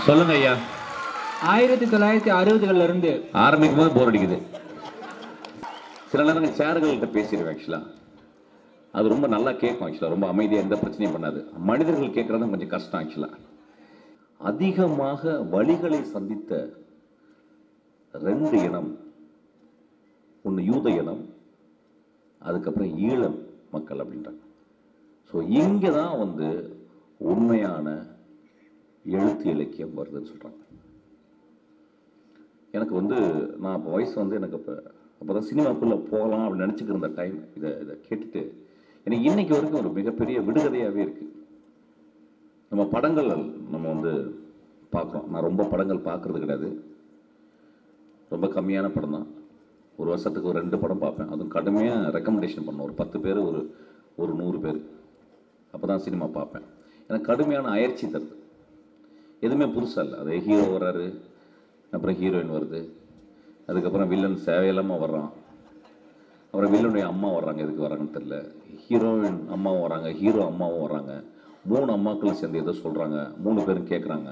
சொல்லுங்க ஐயா. 1960களில் இருந்து ஆரம்பிக்கும் போது போர் அடிக்குது. சில நேரங்கள் சேர்கள்கிட்ட பேசிடுவேன். ஆக்சுவலாக அது ரொம்ப நல்லா கேட்கும். ஆக்சுவலாக ரொம்ப அமைதியாக எந்த பிரச்சனையும் பண்ணாது. மனிதர்கள் கேட்குறது கொஞ்சம் கஷ்டம். ஆக்சுவலாக அதிகமாக வழிகளை சந்தித்த 2 இனம், ஒன்று யூத இனம், அதுக்கப்புறம் ஈழ மக்கள் அப்படின்றாங்க. ஸோ இங்கே தான் உண்மையான எழுத்து இலக்கியம் வருதுன்னு சொல்கிறாங்க. எனக்கு நான் இப்போ வயசு எனக்கு அப்போ தான் சினிமாக்குள்ளே போகலாம் அப்படின்னு நினச்சிக்கிட்டு இருந்த டைம். இதை கேட்டுட்டு எனக்கு இன்னைக்கு வரைக்கும் ஒரு மிகப்பெரிய விடுகதையாகவே இருக்குது. நம்ம படங்கள் நம்ம பார்க்குறோம். நான் ரொம்ப படங்கள் பார்க்குறது கிடையாது. ரொம்ப கம்மியான படம் தான். ஒரு வருஷத்துக்கு ஒரு 2 படம் பார்ப்பேன். அதுவும் கடுமையாக ரெக்கமெண்டேஷன் பண்ணணும். ஒரு 10 பேர், ஒரு 100 பேர், அப்போ தான் சினிமா பார்ப்பேன். எனக்கு கடுமையான அயற்சி தருது. எதுவுமே புதுசாக இல்லை. அது ஹீரோ வர்றாரு, அப்புறம் ஹீரோயின் வருது, அதுக்கப்புறம் வில்லன் சேவையில்லாமல் வர்றான், அப்புறம் வில்லனுடைய அம்மா வர்றாங்க. எதுக்கு வராங்கன்னு தெரியல. ஹீரோயின் அம்மாவும் வராங்க, ஹீரோ அம்மாவும் வராங்க. 3 அம்மாக்கள் சேர்ந்து ஏதோ சொல்கிறாங்க. 3 பேரும் கேட்குறாங்க.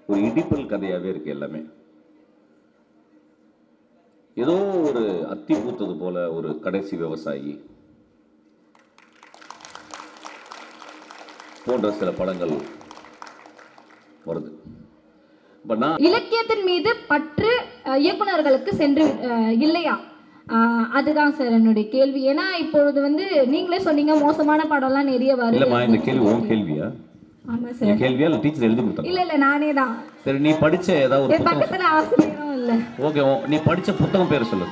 ஒரு இடிப்பல் கதையாகவே இருக்குது எல்லாமே. ஏதோ ஒரு அத்தி பூத்தது போல ஒரு கடைசி விவசாயி போன்ற சில படங்கள் வருது. இலக்கியத்தின் மீது பற்று இயக்குனர்களுக்கு சென்று இல்லையா? அதுதான் சார் என்னுடைய கேள்வி. ஏன்னா இப்பொழுது நீங்களே சொன்னீங்க மோசமான படம்லாம் நிறைய வருது. இல்லம்மா, இந்த கேள்வி உன் கேள்வியா? ஆமா சார். கேள்வியா இல்ல டீச்சர் எழுதி கொடுத்தாங்க? இல்ல நானே தான். சரி, நீ படிச்ச ஏதாவது ஒரு பக்கத்துல ஆசிரியரும் இல்ல. ஓகே, நீ படிச்ச புத்தகம் பேர் சொல்லு.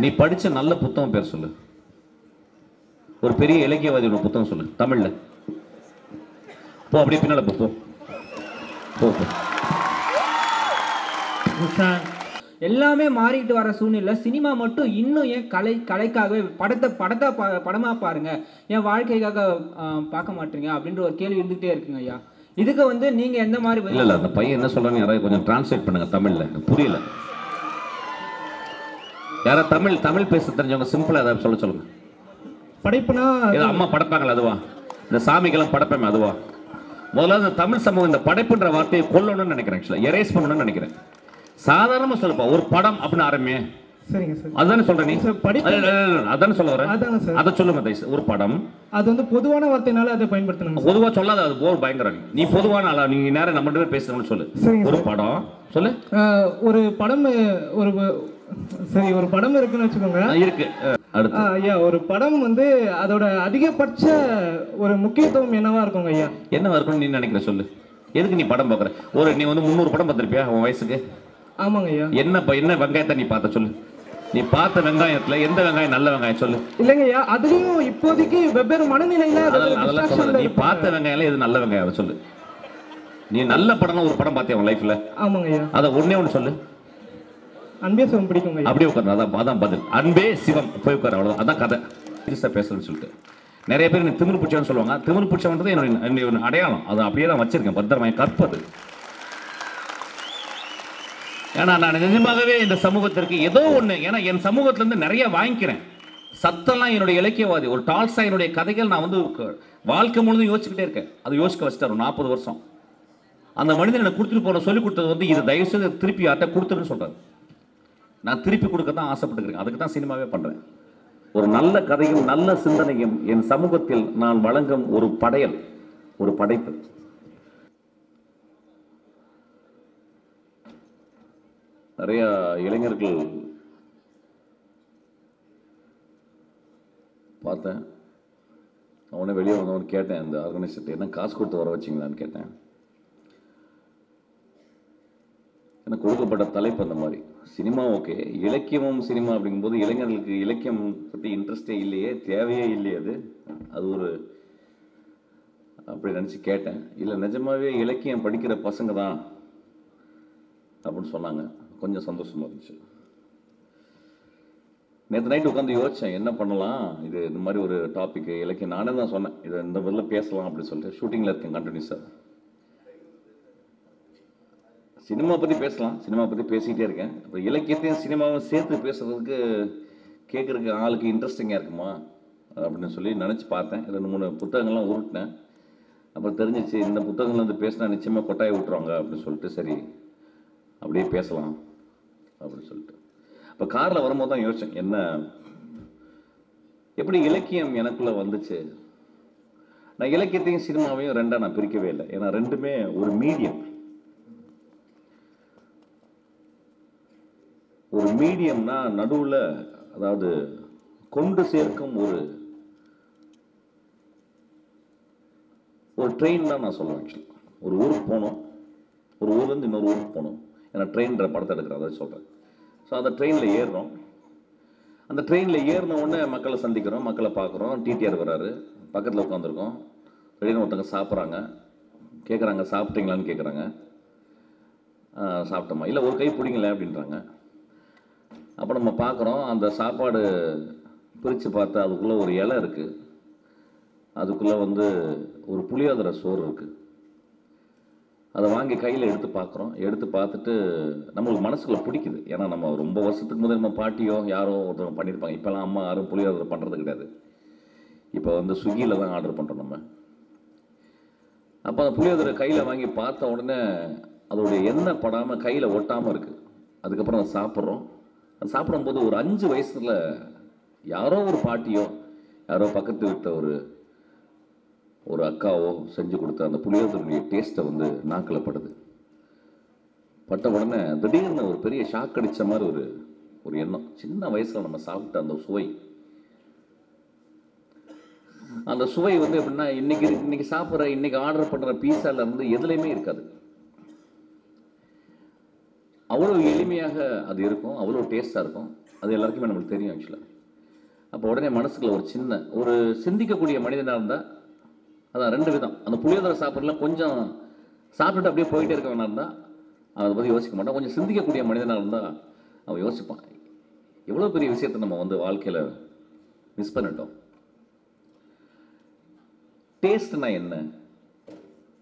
நீ படிச்ச நல்ல புத்தகம் பேர் சொல்லு. ஒரு பெரிய இலக்கியவாதியோட புத்தகம் சொல்லு தமிழ்ல. போ, அப்படியே பின்னால போ. எல்லாமே மாறிட்டு வர சூழ்நிலை. சினிமா மட்டும் இன்னும் ஏன் கலைக்காகவே படமா பாருங்க, ஏன் வாழ்க்கைக்காக பார்க்க மாட்டீங்க அப்படின்ற ஒரு கேள்வி இருந்துகிட்டே இருக்குங்க ஐயா. இதுக்கு நீங்க எந்த மாதிரி? இல்ல அந்த பையன் என்ன சொல்றாங்க, யாராவது கொஞ்சம் டிரான்ஸ்லேட் பண்ணுங்க தமிழ்ல. புரியல. யாரா தமிழ் பேச தெரிஞ்சவங்க சிம்பிளா ஏதாவது சொல்லுங்க. படைப்புனா அம்மா படைப்பாங்களா அதுவா? இந்த சாமிக்கெல்லாம் படைப்பேன் அதுவா? முதல்ல தமிழ் சமூகம் இந்த படைப்புன்ற வார்த்தையை கொல்லணும்னு நினைக்கிறேன். ஆக்சுவலா எரேஸ் பண்ணணும்னு நினைக்கிறேன். சாதாரணமா சொல்லப்பா, ஒரு படம் அப்படின்னு ஆரம்பியே. சரிங்க சார். அதுதானே சொல்ற நீ? அதானே சொல்ல வர? அதை சொல்லுங்க தயவு. ஒரு படம் அது பொதுவான வார்த்தைனால அதை பயன்படுத்தணும். பொதுவா சொல்லாத, அது போர் பயங்கரம். நீ பொதுவான ஆளா? நீ நேரம் நம்ம 2 பேர் பேசுறோம்னு சொல்லு. ஒரு படம் சொல்லு. ஒரு படம் ஒரு படம் இருக்குன்னு வச்சுக்கோங்க. இருக்கு. ஐயா, ஒரு படம் அதோட அதிகபட்ச ஒரு முக்கியத்துவம் என்னவா இருக்குங்க ஐயா? என்னவா இருக்கும்னு நீ நினைக்கிற சொல்லு. எதுக்கு நீ படம் பார்க்குற? நீ 300 படம் பார்த்திருப்பியா உன் வயசுக்கு? ஆமாங்க ஐயா. என்ன வெங்காயத்தை நீ பார்த்த சொல்லு. நீ பார்த்த வெங்காயத்துல எந்த வெங்காயம் நல்ல வெங்காயம் சொல்லு. இல்லைங்க ஐயா, அதுலயும் இப்போதைக்கு வெவ்வேறு மனநிலையில அதெல்லாம் சொல்ல. நீ பார்த்த வெங்காயம் எது நல்ல வெங்காயம் அதை சொல்லு. நீ நல்ல படம் ஒரு படம் பார்த்தியா உன் லைஃப்ல? ஆமாங்க ஐயா. அதை ஒண்ணு சொல்லு. அன்பே சிவம் பிடிக்குங்க. அப்படியே உட்காந்து அதான் பதில். அன்பே சிவம் போய் உட்கார, அவ்வளவு. அதான் கதை. பேசுறேன்னு சொல்லிட்டு நிறைய பேர் எனக்கு திமிரு பிடிச்சவன்னு சொல்லுவாங்க. திமிரு பிடிச்சவன்றது என்னோட அடையாளம். அதை அப்படியே தான் வச்சிருக்கேன் பத்திரமா, கற்பது. ஏன்னா நான் நிஜமாகவே இந்த சமூகத்திற்கு ஏதோ ஒண்ணு, ஏன்னா என் சமூகத்துல இருந்து நிறைய வாங்கிக்கிறேன். சத்தம்லாம் என்னுடைய இலக்கியவாதி. ஒரு டால்ஸ்டாயினுடைய கதைகள் நான் வாழ்க்கை முழுதும் யோசிச்சுக்கிட்டே இருக்கேன். அதை யோசிக்க வச்சுட்டாரு 40 வருஷம். அந்த மனிதன் எனக்கு கொடுத்துட்டு போன சொல்லி கொடுத்தது இதை தயவு செய்து திருப்பி யார்ட்ட கொடுத்துருன்னு சொல்றாரு. நான் திருப்பி கொடுக்க தான் ஆசைப்பட்டுக்கிறேன். அதுக்கு தான் சினிமாவே பண்றேன். ஒரு நல்ல கதையும் நல்ல சிந்தனையும் என் சமூகத்தில் நான் வழங்கும் ஒரு படையல், ஒரு படைப்பு. நிறைய இளைஞர்கள் பார்த்தேன். அவனே வெளியே வந்தவன் கேட்டேன், இந்த ஆர்கனைசர் என்ன காசு கொடுத்து வர வச்சிங்களான்னு கேட்டேன். எனக்கு கொடுக்கப்பட்ட தலைப்பு அந்த மாதிரி. சினிமா ஓகே, இலக்கியமும் சினிமா அப்படிங்கும்போது இளைஞர்களுக்கு இலக்கியம் பற்றி இன்ட்ரெஸ்டே இல்லையே, தேவையே இல்லையே. அது ஒரு அப்படி நினச்சி கேட்டேன். இல்லை நிஜமாவே இலக்கியம் படிக்கிற பசங்க தான் அப்படின்னு சொன்னாங்க. கொஞ்சம் சந்தோஷமா இருந்துச்சு. நேற்று நைட்டு உட்காந்து யோசித்தேன் என்ன பண்ணலாம், இது இந்த மாதிரி ஒரு டாபிக் இலக்கியம். நானே தான் சொன்னேன் இதை இந்த பதில் பேசலாம் அப்படின்னு சொல்லிட்டு. ஷூட்டிங்கில் இருக்கேன் கண்டினியூஸாக. சினிமா பற்றி பேசலாம், சினிமா பற்றி பேசிக்கிட்டே இருக்கேன். இப்போ இலக்கியத்தையும் சினிமாவும் சேர்த்து பேசுறதுக்கு கேட்குறதுக்கு ஆளுக்கு இன்ட்ரெஸ்டிங்காக இருக்குமா அப்படின்னு சொல்லி நினச்சி பார்த்தேன். 2-3 புத்தகங்கள்லாம் உருட்டினேன். அப்புறம் தெரிஞ்சிச்சு இந்த புத்தகங்கள் வந்து பேசினா நிச்சயமாக கொட்டாயை விட்டுருவாங்க அப்படின்னு சொல்லிட்டு சரி அப்படியே பேசலாம் அப்படின்னு சொல்லிட்டு இப்போ காரில் வரும்போது தான் யோசிச்சேன் என்ன எப்படி இலக்கியம் எனக்குள்ளே வந்துச்சு. நான் இலக்கியத்தையும் சினிமாவையும் ரெண்டாக நான் பிரிக்கவே இல்லை. ஏன்னா ரெண்டுமே ஒரு மீடியம். ஒரு மீடியம்னா நடுவில் அதாவது கொண்டு சேர்க்கும் ஒரு ட்ரெயின் தான் நான் சொல்லுவேன். ஆக்சுவலி ஒரு ஊருக்கு போகணும், ஒரு ஊர்லேருந்து இன்னொரு ஊருக்கு போகணும். ஏன்னா ட்ரெயின்ற படத்தை எடுக்கிறேன், அதை சொல்கிறேன். ஸோ அந்த ட்ரெயினில் ஏறுறோம். அந்த ட்ரெயினில் ஏறின உடனே மக்களை சந்திக்கிறோம், மக்களை பார்க்குறோம். டிடிஆர் வராரு, பக்கத்தில் உட்காந்துருக்கோம். திடீர்னு ஒருத்தங்க சாப்பிட்றாங்க, கேட்குறாங்க சாப்பிட்டீங்களான்னு கேட்குறாங்க. சாப்பிட்டோமா, இல்லை ஒரு கை பிடிங்களேன் அப்படின்றாங்க. அப்போ நம்ம பார்க்குறோம், அந்த சாப்பாடு பிரித்து பார்த்தா அதுக்குள்ளே ஒரு இலை இருக்குது, அதுக்குள்ளே வந்து ஒரு புளியோதரை சோறு இருக்குது. அதை வாங்கி கையில் எடுத்து பார்க்குறோம். எடுத்து பார்த்துட்டு நம்மளுக்கு மனசுக்குள்ள பிடிக்குது. ஏன்னா நம்ம ரொம்ப வருஷத்துக்கு முதல் நம்ம பாட்டியோ யாரோ ஒருத்தவங்க பண்ணியிருப்பாங்க. இப்போலாம் அம்மா யாரும் புளியோதரை பண்ணுறது கிடையாது. இப்போ வந்து ஸ்விக்கியில் தான் ஆர்டர் பண்ணுறோம் நம்ம. அப்போ அந்த புளியோதரை கையில் வாங்கி பார்த்த உடனே அதோடைய எண்ணெய் படாமல் கையில் ஒட்டாமல் இருக்குது. அதுக்கப்புறம் அதை சாப்பிட்றோம். அது சாப்பிடும்போது ஒரு 5 வயசில் யாரோ ஒரு பாட்டியோ யாரோ பக்கத்து வீட்டில் ஒரு அக்காவோ செஞ்சு கொடுத்த அந்த புளியோதரையுடைய டேஸ்ட்டை வந்து நாக்கில் படுது. பட்ட உடனே திடீர்னு ஒரு பெரிய ஷாக் அடித்த மாதிரி ஒரு எண்ணம். சின்ன வயசில் நம்ம சாப்பிட்ட அந்த சுவை, அந்த சுவை வந்து எப்படின்னா இன்னைக்கு சாப்பிட்ற இன்னைக்கு ஆர்டர் பண்ணுற பீஸால இருந்து எதுலையுமே இருக்காது. அவ்வளோ எளிமையாக அது இருக்கும், அவ்வளோ டேஸ்ட்டாக இருக்கும். அது எல்லாருக்குமே நம்மளுக்கு தெரியும் ஆக்சுவலாக. அப்போ உடனே மனசுக்குள்ள ஒரு சிந்திக்கக்கூடிய மனிதனாக இருந்தால் அதான் 2 விதம். அந்த புளியோதரை சாப்பிட்றதுல கொஞ்சம் சாப்பிட்டுட்டு அப்படியே போயிட்டே இருக்க வேணா இருந்தால் அவன் அதை பற்றி யோசிக்க மாட்டான். கொஞ்சம் சிந்திக்கக்கூடிய மனிதனாக இருந்தால் அவன் யோசிப்பான், எவ்வளோ பெரிய விஷயத்தை நம்ம வந்து வாழ்க்கையில் மிஸ் பண்ணிட்டோம். டேஸ்ட்னா என்ன?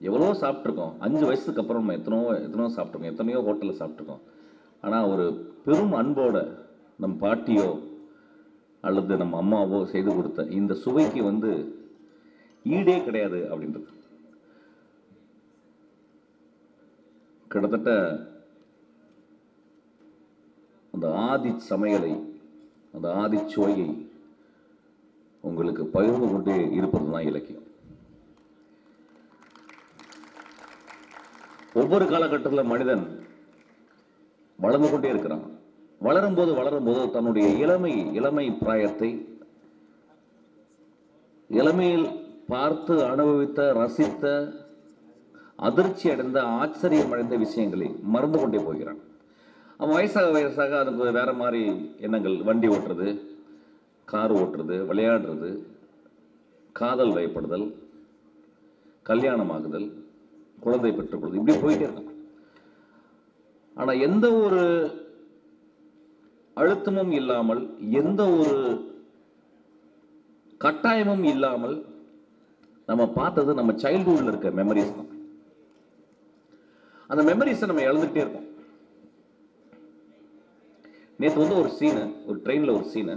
எவ்வளோ சாப்பிட்ருக்கோம். 5 வயசுக்கு அப்புறம் நம்ம எத்தனையோ சாப்பிட்ருக்கோம், எத்தனையோ ஹோட்டலில் சாப்பிட்ருக்கோம். ஆனால் ஒரு பெரும் அன்போட நம்ம பாட்டியோ அல்லது நம்ம அம்மாவோ செய்து கொடுத்த இந்த சுவைக்கு வந்து ஈடே கிடையாது அப்படின்றது. கிட்டத்தட்ட அந்த ஆதி சமையலை, அந்த ஆதி சுவையை உங்களுக்கு பகிர்ந்து கொண்டே இருப்பது தான் இலக்கியம். ஒவ்வொரு காலகட்டத்தில் மனிதன் வளர்ந்து கொண்டே இருக்கிறான். வளரும்போது தன்னுடைய இளமை பிராயத்தை இளமையில் பார்த்து அனுபவித்த, ரசித்த, அதிர்ச்சி அடைந்த, ஆச்சரியம் அடைந்த விஷயங்களை மறந்து கொண்டே போகிறான். அவன் வயசாக அதுக்கு வேற மாதிரி எண்ணங்கள். வண்டி ஓட்டுறது, கார் ஓட்டுறது, விளையாடுறது, காதல் வயப்படுதல், கல்யாணமாகுதல், குழந்தை பெற்றுக்கொள்வது, இப்படி போயிட்டே இருக்கான். ஆனா எந்த ஒரு அழுத்தமும் இல்லாமல், எந்த ஒரு கட்டாயமும் இல்லாமல் நம்ம பார்த்தது நம்ம சைல்ட்ஹுட்ல இருக்க மெமரிஸ் தான். அந்த மெமரிஸை நம்ம இழந்துட்டே இருக்கோம். நேற்று வந்து ஒரு சீனு, ஒரு ட்ரெயினில் ஒரு சீனு.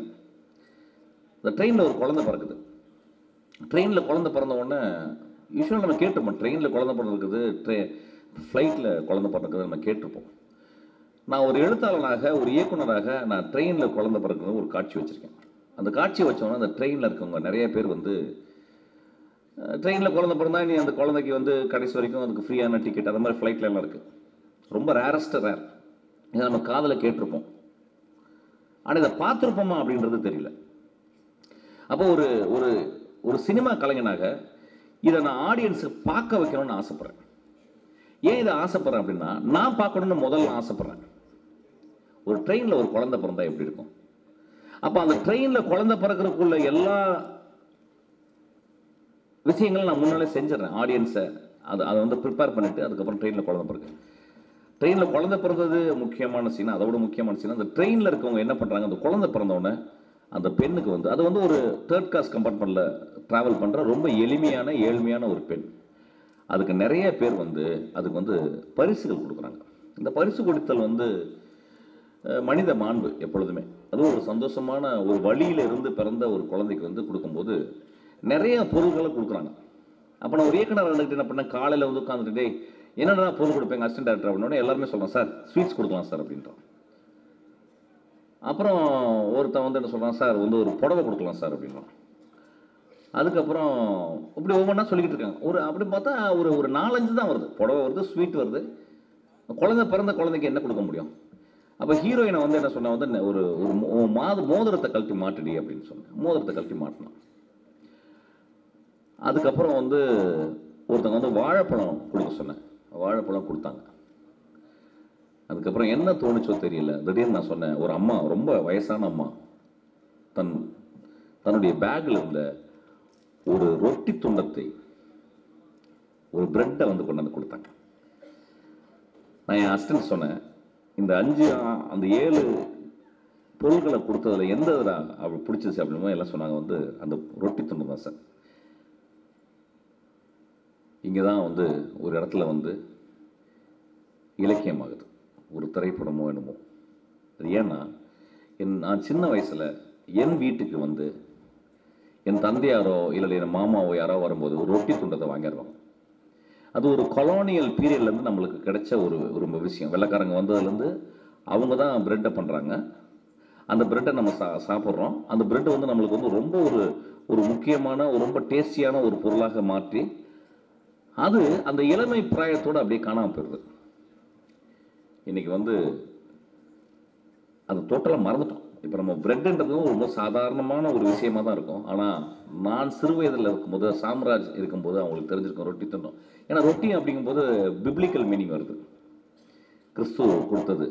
அந்த ட்ரெயினில் ஒரு குழந்தை பிறக்குது. ட்ரெயினில் குழந்தை பிறந்த உடனே யூஸ்வலாக நம்ம கேட்டிருப்போம், ட்ரெயினில் குழந்தை பிறந்திருக்குது, ஃப்ளைட்டில் குழந்தை பிறக்குது நம்ம கேட்டிருப்போம். நான் ஒரு எழுத்தாளனாக, ஒரு இயக்குனராக நான் ட்ரெயினில் குழந்தை பிறக்கிறது ஒரு காட்சி வச்சுருக்கேன். அந்த காட்சி வச்சோன்னா அந்த ட்ரெயினில் இருக்கவங்க நிறைய பேர் வந்து ட்ரெயினில் குழந்தை பிறந்தா நீ அந்த குழந்தைக்கு வந்து கடைசி வரைக்கும் அதுக்கு ஃப்ரீயான டிக்கெட், அந்த மாதிரி ஃப்ளைட்லாம் இருக்குது. ரொம்ப ரேரஸ்ட் ரேர். இதை நம்ம காதில் கேட்டிருப்போம், ஆனால் இதை பார்த்துருப்போமா அப்படின்றது தெரியல. அப்போ ஒரு ஒரு ஒரு சினிமா கலைஞனாக இதை நான் ஆடியன்ஸுக்கு பார்க்க வைக்கணும்னு ஆசைப்பட்றேன். ஏன் இதை ஆசைப்பட்றேன் அப்படின்னா, நான் பார்க்கணும்னு முதல்ல ஆசைப்பட்றேன். ஒரு ட்ரெயினில் ஒரு குழந்தை பிறந்தா எப்படி இருக்கும்? அப்போ அந்த ட்ரெயினில் குழந்தை பிறக்கிறதுக்குள்ள எல்லா விஷயங்களும் நான் முன்னாலே செஞ்சிடறேன். ஆடியன்ஸை அதை வந்து ப்ரிப்பேர் பண்ணிவிட்டு அதுக்கப்புறம் ட்ரெயினில் குழந்தை பிறகு. ட்ரெயினில் குழந்தை பிறந்தது முக்கியமான சீன். அதோட முக்கியமான சீன் அந்த ட்ரெயினில் இருக்கவங்க என்ன பண்ணுறாங்க, அந்த குழந்தை பிறந்தவுடனே அந்த பெண்ணுக்கு வந்து அது வந்து ஒரு 3rd கிளாஸ் கம்பார்ட்மெண்ட்டில் ட்ராவல் பண்ணுற ரொம்ப ஏழ்மையான ஒரு பெண். அதுக்கு நிறைய பேர் வந்து அதுக்கு வந்து பரிசுகள் கொடுக்குறாங்க. இந்த பரிசு கொடுத்தல் வந்து மனித மாண்பு எப்பொழுதுமே. அதுவும் ஒரு சந்தோஷமான ஒரு வழியில இருந்து பிறந்த ஒரு குழந்தைக்கு வந்து கொடுக்கும்போது நிறைய பொருள்களை கொடுக்குறாங்க. அப்போ நான் ஒரு இயக்குனர் இருந்துக்கிட்டு என்ன பண்ணேன், காலையில் வந்து உட்காந்துட்டு டேய் என்னடா பொருள் கொடுப்பேங்க அசிஸ்டன்ட் டேரக்டர் அப்படின்னோடனே எல்லாருமே சொல்கிறேன் சார் ஸ்வீட்ஸ் கொடுக்கலாம் சார் அப்படின்றான். அப்புறம் ஒருத்தன் வந்து என்ன சொல்கிறான், சார் வந்து ஒரு புடவை கொடுக்கலாம் சார் அப்படின்றான். அதுக்கப்புறம் இப்படி ஒவ்வொன்றா சொல்லிக்கிட்டு இருக்காங்க. அப்படி பார்த்தா ஒரு 4-5 தான் வருது. புடவை வருது, ஸ்வீட் வருது. பிறந்த குழந்தைக்கு என்ன கொடுக்க முடியும்? அப்போ ஹீரோயினை வந்து என்ன சொன்ன வந்து ஒரு மோதிரத்தை கழட்டி மாட்டுடி அப்படின்னு சொன்னேன். மோதிரத்தை கழட்டி மாட்டினான். அதுக்கப்புறம் வந்து ஒருத்தங்க வந்து வாழைப்பழம் கொடுக்க சொன்னேன். வாழைப்பழம் கொடுத்தாங்க. அதுக்கப்புறம் என்ன தோணுச்சோ தெரியல, திடீர்னு நான் சொன்னேன், ஒரு அம்மா, ரொம்ப வயசான அம்மா, தன்னுடைய பேக்கில் இருந்த ஒரு ரொட்டி துண்டத்தை, ஒரு பிரெட்டை வந்து கொண்டு வந்து கொடுத்தாங்க. நான் என் அசிஸ்டன்ட் சொன்னேன், இந்த 7 பொருட்களை கொடுத்ததில் எந்த அப்படி பிடிச்சிச்சு அப்படின்னு எல்லாம் சொன்னாங்க. வந்து அந்த ரொட்டி துண்டு தான் சார். இங்கே தான் வந்து ஒரு இடத்துல வந்து இலக்கியமாகுது, ஒரு திரைப்படமோ என்னமோ. அது ஏன்னா நான் சின்ன வயசில் என் வீட்டுக்கு வந்து என் தந்தையாரோ இல்லை என் மாமாவோ யாரோ வரும்போது ஒரு ரொட்டி துண்டத்தை வாங்கிடுவாங்க. அது ஒரு கொலோனியல் பீரியட்லேருந்து நம்மளுக்கு கிடைச்ச ஒரு விஷயம். வெள்ளைக்காரங்க வந்ததுலேருந்து அவங்க தான் பிரெட்டை பண்ணுறாங்க. அந்த பிரெட்டை நம்ம சாப்பிட்றோம். அந்த பிரெட் வந்து நம்மளுக்கு வந்து ரொம்ப ஒரு முக்கியமான ரொம்ப டேஸ்டியான ஒரு பொருளாக மாற்றி அது அந்த இளமை பிராயத்தோடு அப்படியே காணாமல் போயிடுது. இன்னைக்கு வந்து அது டோட்டலாக மறந்துட்டோம். இப்போ நம்ம பிரெட்ன்றதும் ரொம்ப சாதாரணமான ஒரு விஷயமா தான் இருக்கும். ஆனால் நான் சிறு வயதில் இருக்கும்போது, சாம்ராஜ் இருக்கும்போது அவங்களுக்கு தெரிஞ்சிருக்கும் ரொட்டி துண்டம். ஏன்னா ரொட்டி அப்படிங்கும்போது பிப்ளிக்கல் மீனிங் வருது. கிறிஸ்து கொடுத்தது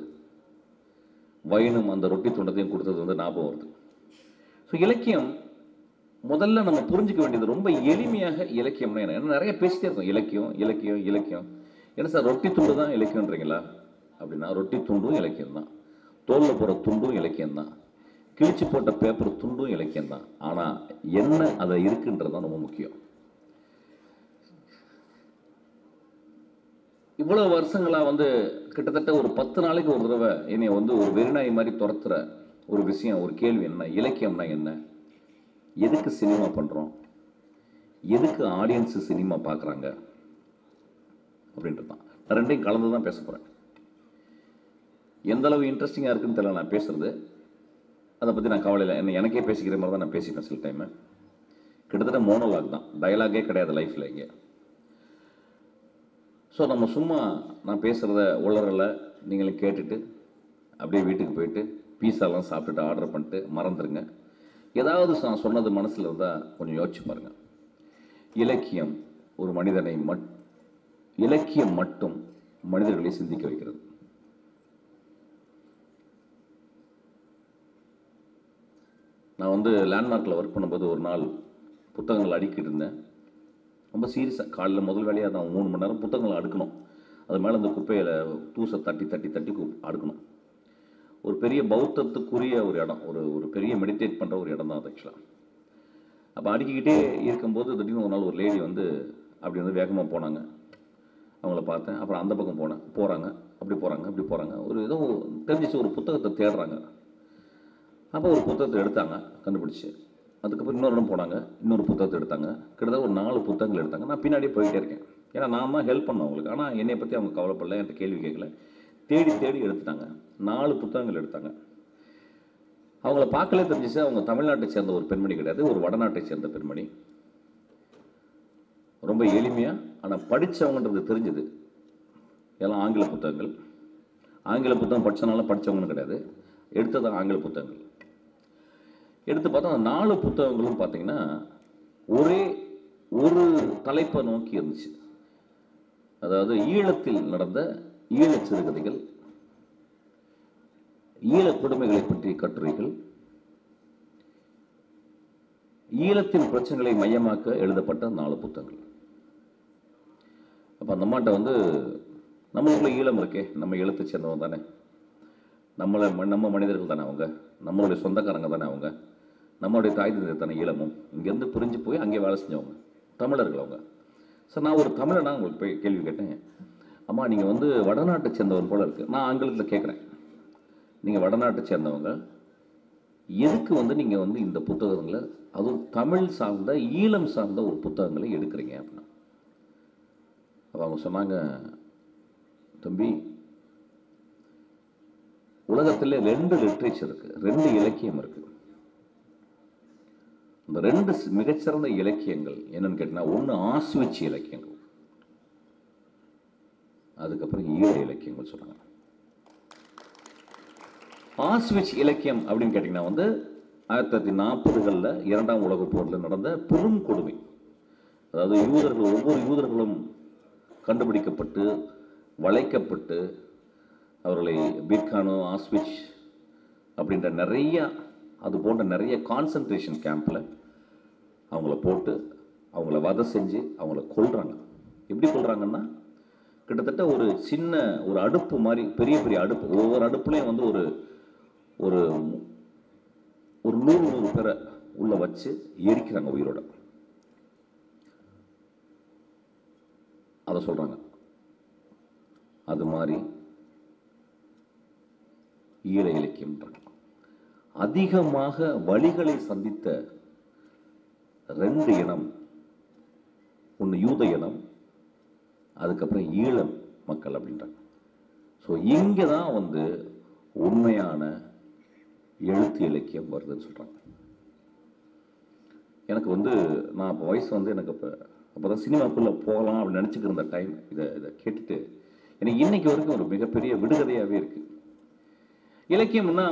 வைனும் அந்த ரொட்டி துண்டத்தையும் கொடுத்தது வந்து ஞாபகம் வருது. ஸோ இலக்கியம் முதல்ல நம்ம புரிஞ்சிக்க வேண்டியது ரொம்ப எளிமையாக இலக்கியம்னா என்ன. ஏன்னா நிறைய பேசிட்டே இருக்கும் இலக்கியம் இலக்கியம் இலக்கியம். என்ன சார் ரொட்டி துண்டு தான் இலக்கியன்றீங்களா அப்படின்னா, ரொட்டி துண்டும் இலக்கியம் தான், தோலில் போகிற துண்டும் இலக்கியம் தான், கிழிச்சு போட்ட பேப்பர் துண்டும் இலக்கியம் தான். ஆனால் என்ன அதை இருக்குன்றது தான் ரொம்ப முக்கியம். இவ்வளோ வருஷங்களாக வந்து கிட்டத்தட்ட ஒரு 10 நாளைக்கு ஒரு தடவை என்னை வந்து ஒரு வெறிநாய் மாதிரி துரத்துற ஒரு விஷயம், ஒரு கேள்வி என்ன, இலக்கியம்னா என்ன, எதுக்கு சினிமா பண்ணுறோம், எதுக்கு ஆடியன்ஸு சினிமா பார்க்குறாங்க அப்படின்றது தான். நான் ரெண்டையும் கலந்து தான் பேச போகிறேன். எந்த அளவு இன்ட்ரெஸ்டிங்காக இருக்குன்னு தெரியல நான் பேசுகிறது. அதை பற்றி நான் கவலை இல்லை. எனக்கே பேசிக்கிற மாதிரி தான் நான் பேசிப்பேன் சில டைமு. கிட்டத்தட்ட மோனோலாக் தான், டயலாகே கிடையாது லைஃப்பில் இங்கே. ஸோ நம்ம சும்மா நான் பேசுகிறத உளறலை நீங்களும் கேட்டுட்டு அப்படியே வீட்டுக்கு போயிட்டு பீஸாலாம் சாப்பிட்டுட்டு ஆர்டர் பண்ணிட்டு மறந்துடுங்க. ஏதாவது நான் சொன்னது மனசில் இருந்தால் கொஞ்சம் யோசிச்சு பாருங்கள். இலக்கியம் ஒரு மனிதனை இலக்கியம் மட்டும் மனிதர்களை சிந்திக்க வைக்கிறது. நான் வந்து லேண்ட்மார்க்கில் ஒர்க் பண்ணும்போது ஒரு நாள் புத்தகங்கள் அடுக்கிட்டு இருந்தேன். ரொம்ப சீரியஸாக காலையில் முதல் வேலையாக தான் 3 மணி நேரம் புத்தகங்களை அடுக்கணும். அது மேலே அந்த குப்பையில் தூசை தட்டி தட்டி தட்டி அடுக்கணும். ஒரு பெரிய பௌத்தத்துக்குரிய ஒரு இடம், ஒரு பெரிய மெடிடேட் பண்ணுற ஒரு இடம் தான் அது ஆக்சுவலாக. அப்போ அடுக்கிக்கிட்டே இருக்கும்போது திடீர்னு ஒரு நாள் ஒரு லேடி வந்து அப்படி வந்து வேகமாக போனாங்க. அவங்கள பார்த்தேன். அப்புறம் அந்த பக்கம் போகிறாங்க, அப்படி போகிறாங்க. ஒரு ஏதோ தெரிஞ்சிச்சு, ஒரு புத்தகத்தை தேடுறாங்க. அப்போ ஒரு புத்தகத்தை எடுத்தாங்க, கண்டுபிடிச்சி. அதுக்கப்புறம் இன்னொரு இடம் போனாங்க, இன்னொரு புத்தகத்தை எடுத்தாங்க. கிட்டத்தட்ட ஒரு 4 புத்தகங்கள் எடுத்தாங்க. நான் பின்னாடியே போயிட்டே இருக்கேன். ஏன்னா நான் தான் ஹெல்ப் பண்ணேன் அவங்களுக்கு. ஆனால் என்னை பற்றி அவங்க கவலைப்படல, என்கிட்ட கேள்வி கேட்கல. தேடி எடுத்துட்டாங்க. 4 புத்தகங்கள் எடுத்தாங்க. அவங்கள பார்க்கலே தெரிஞ்சிச்சு அவங்க தமிழ்நாட்டை சேர்ந்த ஒரு பெண்மணி கிடையாது, ஒரு வடநாட்டை சேர்ந்த பெண்மணி. ரொம்ப எளிமையாக ஆனால் படித்தவங்கன்றது தெரிஞ்சுது. எல்லாம் ஆங்கில புத்தகங்கள். ஆங்கில புத்தகம் படித்தனால படித்தவங்கன்னு கிடையாது, எடுத்தது ஆங்கில புத்தகங்கள். எடுத்து பார்த்தா அந்த 4 புத்தகங்களும் பார்த்தீங்கன்னா ஒரே ஒரு தலைப்பை நோக்கி இருந்துச்சு. அதாவது ஈழத்தில் நடந்த ஈழச் சிறுகதைகள், ஈழ கொடுமைகளை பற்றிய கட்டுரைகள், ஈழத்தின் பிரச்சனைகளை மையமாக்க எழுதப்பட்ட 4 புத்தகங்கள். அப்போ அந்த அம்மாட்ட வந்து நம்மளுக்குள்ள ஈழம் இருக்கே, நம்ம ஈழத்தை சேர்ந்தவங்க தானே, நம்ம மனிதர்கள் தானே அவங்க, நம்மளுடைய சொந்தக்காரங்க தானே அவங்க, நம்மளுடைய தாய் தந்தை தானே ஈழமும், இங்கேருந்து பிரிஞ்சு போய் அங்கே வேலை செஞ்சவங்க தமிழர்கள் அவங்க. சார் நான் ஒரு தமிழனா உங்களுக்கு போய் கேள்வி கேட்டேன். அம்மா நீங்கள் வந்து வடநாட்டை சேர்ந்தவன் போல இருக்குது. நான் ஆங்கிலத்தில் கேட்குறேன், நீங்கள் வடநாட்டை சேர்ந்தவங்க எதுக்கு வந்து நீங்கள் வந்து இந்த புத்தகங்களை, அதுவும் தமிழ் சார்ந்த ஈழம் சார்ந்த ஒரு புத்தகங்களை எடுக்கிறீங்க அப்படின்னா, அப்போ அவங்க சொன்னாங்க, தம்பி, உலகத்தில் 2 லிட்ரேச்சர் இருக்கு, 2 இலக்கியம் இருக்கு. இந்த 2 மிகச்சிறந்த இலக்கியங்கள் என்னன்னு கேட்டீங்கன்னா, ஒன்று ஆஸ்விச் இலக்கியங்கள், அதுக்கப்புறம் ஈழ இலக்கியங்கள் சொன்னாங்க. ஆஸ்விச் இலக்கியம் அப்படின்னு கேட்டீங்கன்னா 1940களில் 2ஆம் உலகப் போரில் நடந்த பெரும் கொடுமை. அதாவது ஒவ்வொரு யூதர்களும் கண்டுபிடிக்கப்பட்டு வளைக்கப்பட்டு அவர்களை பீர்கானோ, ஆஸ்விச் அப்படின்ற அது போன்ற நிறைய கான்சன்ட்ரேஷன் கேம்பில் அவங்கள போட்டு அவங்கள வதை செஞ்சு அவங்கள கொல்றாங்க. எப்படி கொல்றாங்கன்னா, கிட்டத்தட்ட ஒரு சின்ன ஒரு அடுப்பு மாதிரி, பெரிய பெரிய அடுப்பு, ஒவ்வொரு அடுப்புலையும் ஒரு ஒரு 100 பேரை உள்ள வச்சு எரிக்கிறாங்க உயிரோட. அதை சொல்றாங்க. அது மாதிரி ஈழ இலக்கியம் அதிகமாக வழிகளை சந்தித்த 2 இனம், ஒன்று யூத இனம், அதுக்கப்புறம் ஈழ மக்கள் அப்படின்றாங்க. ஸோ இங்கே தான் உண்மையான எழுத்து இலக்கியம் வருதுன்னு சொல்கிறாங்க. எனக்கு நான் இப்போ வயசு எனக்கு அப்போ தான் சினிமாக்குள்ளே போகலாம் அப்படின்னு நினச்சிக்கிருந்த டைம். இதை கேட்டுட்டு எனக்கு இன்னைக்கு வரைக்கும் ஒரு மிகப்பெரிய விடுகதையாகவே இருக்குது. இலக்கியம்னா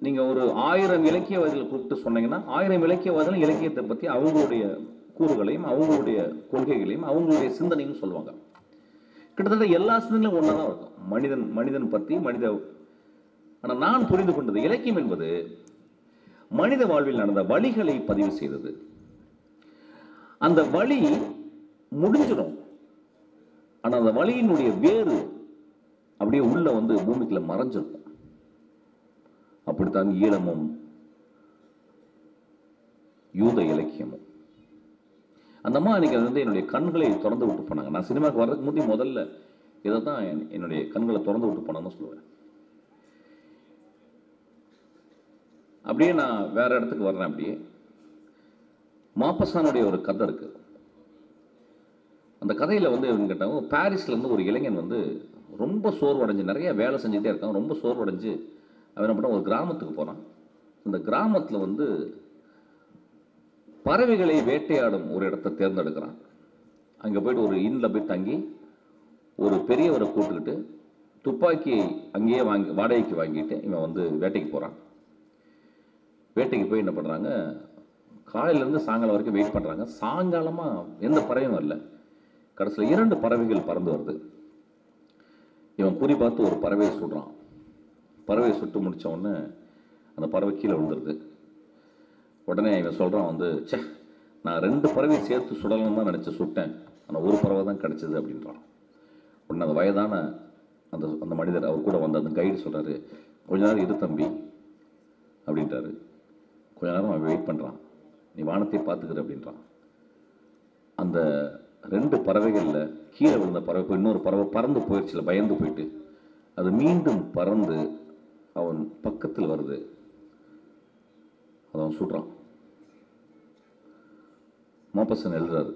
நீங்கள் ஒரு 1000 இலக்கியவாதிகளை கூப்பிட்டு சொன்னீங்கன்னா 1000 இலக்கியவாதிகளும் இலக்கியத்தை பற்றி அவங்களுடைய கூறுகளையும் அவங்களுடைய கொள்கைகளையும் அவங்களுடைய சிந்தனையும் சொல்லுவாங்க. கிட்டத்தட்ட எல்லா சிந்தனையும் ஒன்றா தான் இருக்கும். மனிதன் பற்றி ஆனால் நான் புரிந்து கொண்டது, இலக்கியம் என்பது மனித வாழ்வில் நடந்த வழிகளை பதிவு செய்தது. அந்த வழி முடிஞ்சிடும், ஆனால் அந்த வழியினுடைய வேறு அப்படியே உள்ள பூமிக்குள்ள மறைஞ்சிருக்கும். அப்படித்தான் ஈழமும் யூத இலக்கியமும். அந்த அம்மா அன்னைக்கு என்னுடைய கண்களை திறந்து விட்டு போனாங்க. நான் சினிமாவுக்கு வர்றதுக்கு முந்தைய முதல்ல இதை தான் என்னுடைய கண்களை திறந்து விட்டு போனான்னு சொல்லுவேன். அப்படியே நான் வேற இடத்துக்கு வர்றேன். அப்படியே மாப்பசானுடைய ஒரு கதை இருக்கு. அந்த கதையில கேட்டாங்க, பாரிஸ்ல இருந்து ஒரு இளைஞன் ரொம்ப சோர்வடைஞ்சு, நிறைய வேலை செஞ்சுட்டே இருக்கான், ரொம்ப சோர்வடைஞ்சு அவன் என்ன பண்ண ஒரு கிராமத்துக்கு போனான். அந்த கிராமத்தில் பறவைகளை வேட்டையாடும் ஒரு இடத்தை தேர்ந்தெடுக்கிறான். அங்கே போயிட்டு ஒரு இன்னில் போய் தங்கி ஒரு பெரியவரை கூட்டுக்கிட்டு துப்பாக்கியை அங்கேயே வாடகைக்கு வாங்கிட்டு இவன் வேட்டைக்கு போகிறான். வேட்டைக்கு போய் என்ன பண்ணுறாங்க, காலையிலேருந்து சாயங்காலம் வரைக்கும் வெயிட் பண்ணுறாங்க. சாயங்காலமாக எந்த பறவையும் வரல. கடைசியில் 2 பறவைகள் பறந்து வருது. இவன் குறி பார்த்து ஒரு பறவையை சுடுறான். பறவையை சுட்டு முடித்த உடனே அந்த பறவை கீழே விழுந்துருது. உடனே இவன் சொல்கிறான், சே, நான் 2 பறவையை சேர்த்து சுடலாம் தான் நினச்சி சுட்டேன், ஆனால் ஒரு பறவை தான் கிடச்சிது அப்படின்றான். உடனே அந்த வயதான அந்த மனிதர், அவர் கூட அந்த கைடு சொல்கிறாரு, கொஞ்ச நேரம் இரு தம்பி அப்படின்றாரு. கொஞ்ச நேரம் அவன் வெயிட் பண்ணுறான். நீ வானத்தை பார்த்துக்கிற அப்படின்றான். அந்த 2 பறவைகளில் கீழே விழுந்த பறவை போய் இன்னொரு பறவை பறந்து போயிடுச்சுல, பயந்து போயிட்டு அது மீண்டும் பறந்து அவன் பக்கத்தில் வருது. அவன் சுடுறான். மாப்பசன் எழுதுறாரு.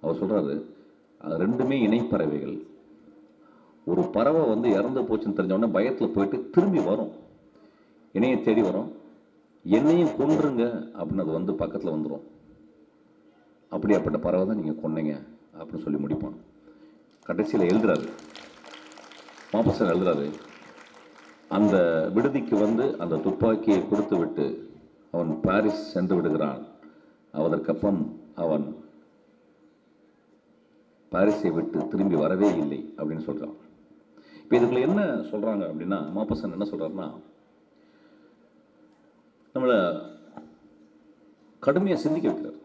அவர் சொல்றாரு, அது 2மே இணைப்பறவைகள். ஒரு பறவை இறந்து போச்சுன்னு தெரிஞ்ச உடனே பயத்தில் போயிட்டு திரும்பி வரும், இணையை தேடி வரும், என்னையும் கொன்றுங்க அப்படின்னு அது பக்கத்தில் வந்துடும். அப்படியாப்பட்ட பறவை தான் நீங்கள் கொன்னீங்க அப்படின்னு சொல்லி முடிப்பான். கடைசியில் எழுதுறாரு, மாப்பசன் எழுதுறாரு, அந்த விடுதிக்கு அந்த துப்பாக்கியை கொடுத்து விட்டு அவன் பாரிஸ் சென்று விடுகிறான். அதற்கப்புறம் அவன் பாரிஸை விட்டு திரும்பி வரவே இல்லை அப்படின்னு சொல்றான். இப்போ இதுக்குள்ள என்ன சொல்றாங்க அப்படின்னா, மாப்பசன் என்ன சொல்றாருன்னா, நம்மளை கடுமையாக சிந்திக்க வைக்கிறார்.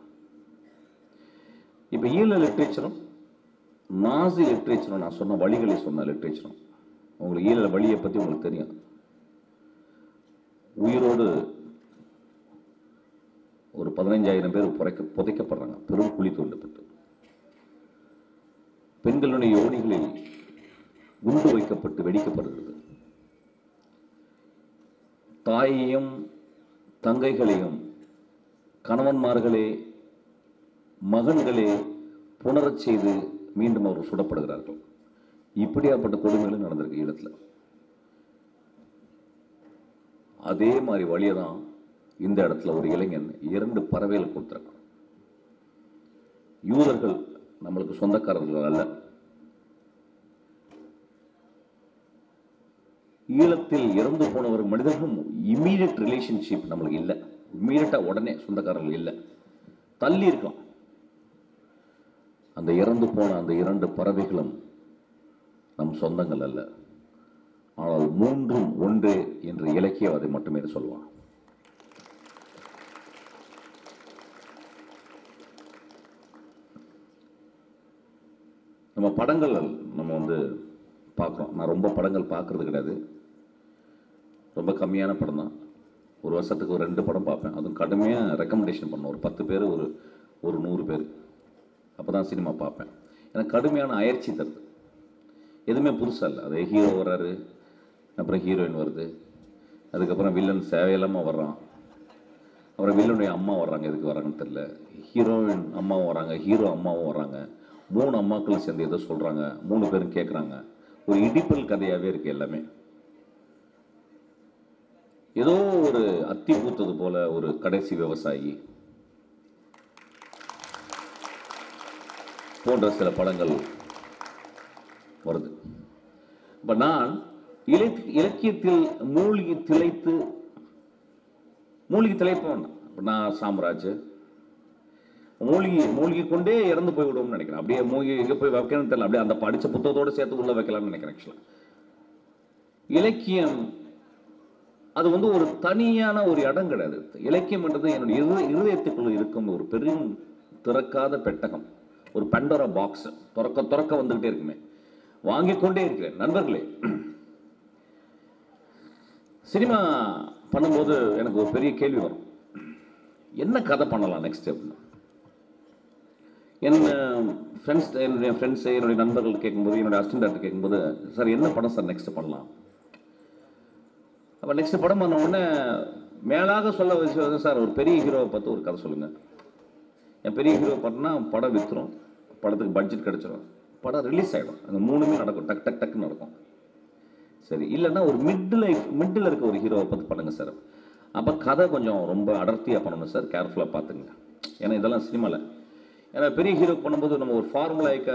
இப்போ ஈழ லிட்ரேச்சரும் நாசி லிட்ரேச்சரும், நான் சொன்ன வழிகளை சொன்ன லிட்ரேச்சரும், உங்களுக்கு ஈழ வழியை பற்றி உங்களுக்கு தெரியும். உயிரோடு ஒரு 15,000 பேர் புதைக்கப்படுறாங்க, பெரும் குழி தோண்டப்பட்டு. பெண்களுடைய யோனிகளில் குண்டு வைக்கப்பட்டு வெடிக்கப்படுகிறது. தாயையும் தங்கைகளையும் கணவன்மார்களே மகன்களே புணரச் செய்து மீண்டும் அவர்கள் சுடப்படுகிறார்கள். இப்படியாப்பட்ட கொடுமைகளும் நடந்திருக்கு ஈழத்தில். அதே மாதிரி வழியை தான் இந்த இடத்துல ஒரு இளைஞன் 2 பறவைகள் கொடுத்துருக்கான். யூதர்கள் நம்மளுக்கு சொந்தக்காரர்கள் அல்ல. ஈழத்தில் இறந்து போனவர் மனிதர்களும் இம்மீடியட் ரிலேஷன்ஷிப் நம்மளுக்கு இல்லை. இம்மீடியட்டா உடனே சொந்தக்காரர்கள் இல்லை, தள்ளி இருக்கலாம். அந்த இறந்து போன அந்த 2 பறவைகளும் நம் சொந்தங்கள் அல்ல. ஆனால் 3ம் ஒன்றே என்று இலக்கியவாதி மட்டுமே சொல்லுவான். நம்ம படங்கள் நம்ம பார்க்குறோம். நான் ரொம்ப படங்கள் பார்க்கறது கிடையாது, ரொம்ப கம்மியான படம் தான். ஒரு வருஷத்துக்கு ஒரு 2 படம் பார்ப்பேன். அதுவும் கடுமையாக ரெக்கமெண்டேஷன் பண்ணணும். ஒரு 10 பேர், ஒரு 100 பேர், அப்போ தான் சினிமா பார்ப்பேன். எனக்கு கடுமையான அயற்சி தருது. எதுவுமே புதுசாக இல்லை. அதே ஹீரோ வர்றாரு, அப்புறம் ஹீரோயின் வருது, அதுக்கப்புறம் வில்லன் சேவையில்லாமல் வர்றான், அப்புறம் வில்லனுடைய அம்மா வர்றாங்க. எதுக்கு வர்றாங்கன்னு தெரியல. ஹீரோயின் அம்மாவும் வராங்க, ஹீரோ அம்மாவும் வர்றாங்க. 3 அம்மாக்களும் சேர்ந்து ஏதோ சொல்கிறாங்க, 3 பேரும் கேட்குறாங்க. ஒரு இடிப்பல் கதையாகவே இருக்குது எல்லாமே. ஏதோ ஒரு அத்தி பூத்தது போல ஒரு கடைசி விவசாயி போன்ற சில படங்கள் வருது. இப்ப நான் இலக்கியத்தில் மூழ்கி திளைப்போம். நான் சாம்ராஜ் மூழ்கி கொண்டே இறந்து போய்விடுவோம்னு நினைக்கிறேன். அப்படியே மூழ்கி எங்க போய் வைக்கணும்னு தெரியல. அப்படியே அந்த படிச்ச புத்தகத்தோடு சேர்த்து உள்ள வைக்கலாம்னு நினைக்கிறேன். ஆக்சுவலா இலக்கியம் அது ஒரு தனியான ஒரு இடம் கிடையாது. இலக்கியம் என்றது என்னுடைய இருதயத்துக்குள்ள இருக்கும் ஒரு பெரும் திறக்காத பெட்டகம், ஒரு பண்டோரா பாக்ஸ். துறக்க வந்துகிட்டே இருக்குமே, வாங்கிக் கொண்டே இருக்கிறேன். நண்பர்களே, சினிமா பண்ணும்போது எனக்கு ஒரு பெரிய கேள்வி வரும், என்ன கதை பண்ணலாம் நெக்ஸ்ட் அப்படின்னு. என்னுடைய ஃப்ரெண்ட்ஸ், என்னுடைய நண்பர்கள் கேட்கும்போது, என்னுடைய அசிஸ்டன்ட் டைரக்டர் கேட்கும்போது, சார் என்ன படம் சார் நெக்ஸ்ட் பண்ணலாம்? அப்போ நெக்ஸ்ட் படம் பண்ண உடனே மேலாக சொல்ல விஷயம், சார் ஒரு பெரிய ஹீரோவை பார்த்து ஒரு கதை சொல்லுங்கள். என் பெரிய ஹீரோ பார்த்தோன்னா படம் விற்றுரும், படத்துக்கு பட்ஜெட் கிடச்சிரும், படம் ரிலீஸ் ஆகிடும். அந்த 3மே நடக்கும், டக்குன்னு நடக்கும். சரி, இல்லைன்னா ஒரு மிட்டில் இருக்க ஒரு ஹீரோவை பார்த்து பண்ணுங்க சார். அப்போ கதை கொஞ்சம் ரொம்ப அடர்த்தியாக பண்ணணும் சார், கேர்ஃபுல்லாக பார்த்துங்க. ஏன்னா இதெல்லாம் சினிமாவில், ஏன்னா பெரிய ஹீரோ பண்ணும்போது நம்ம ஒரு ஃபார்முலாய்க்க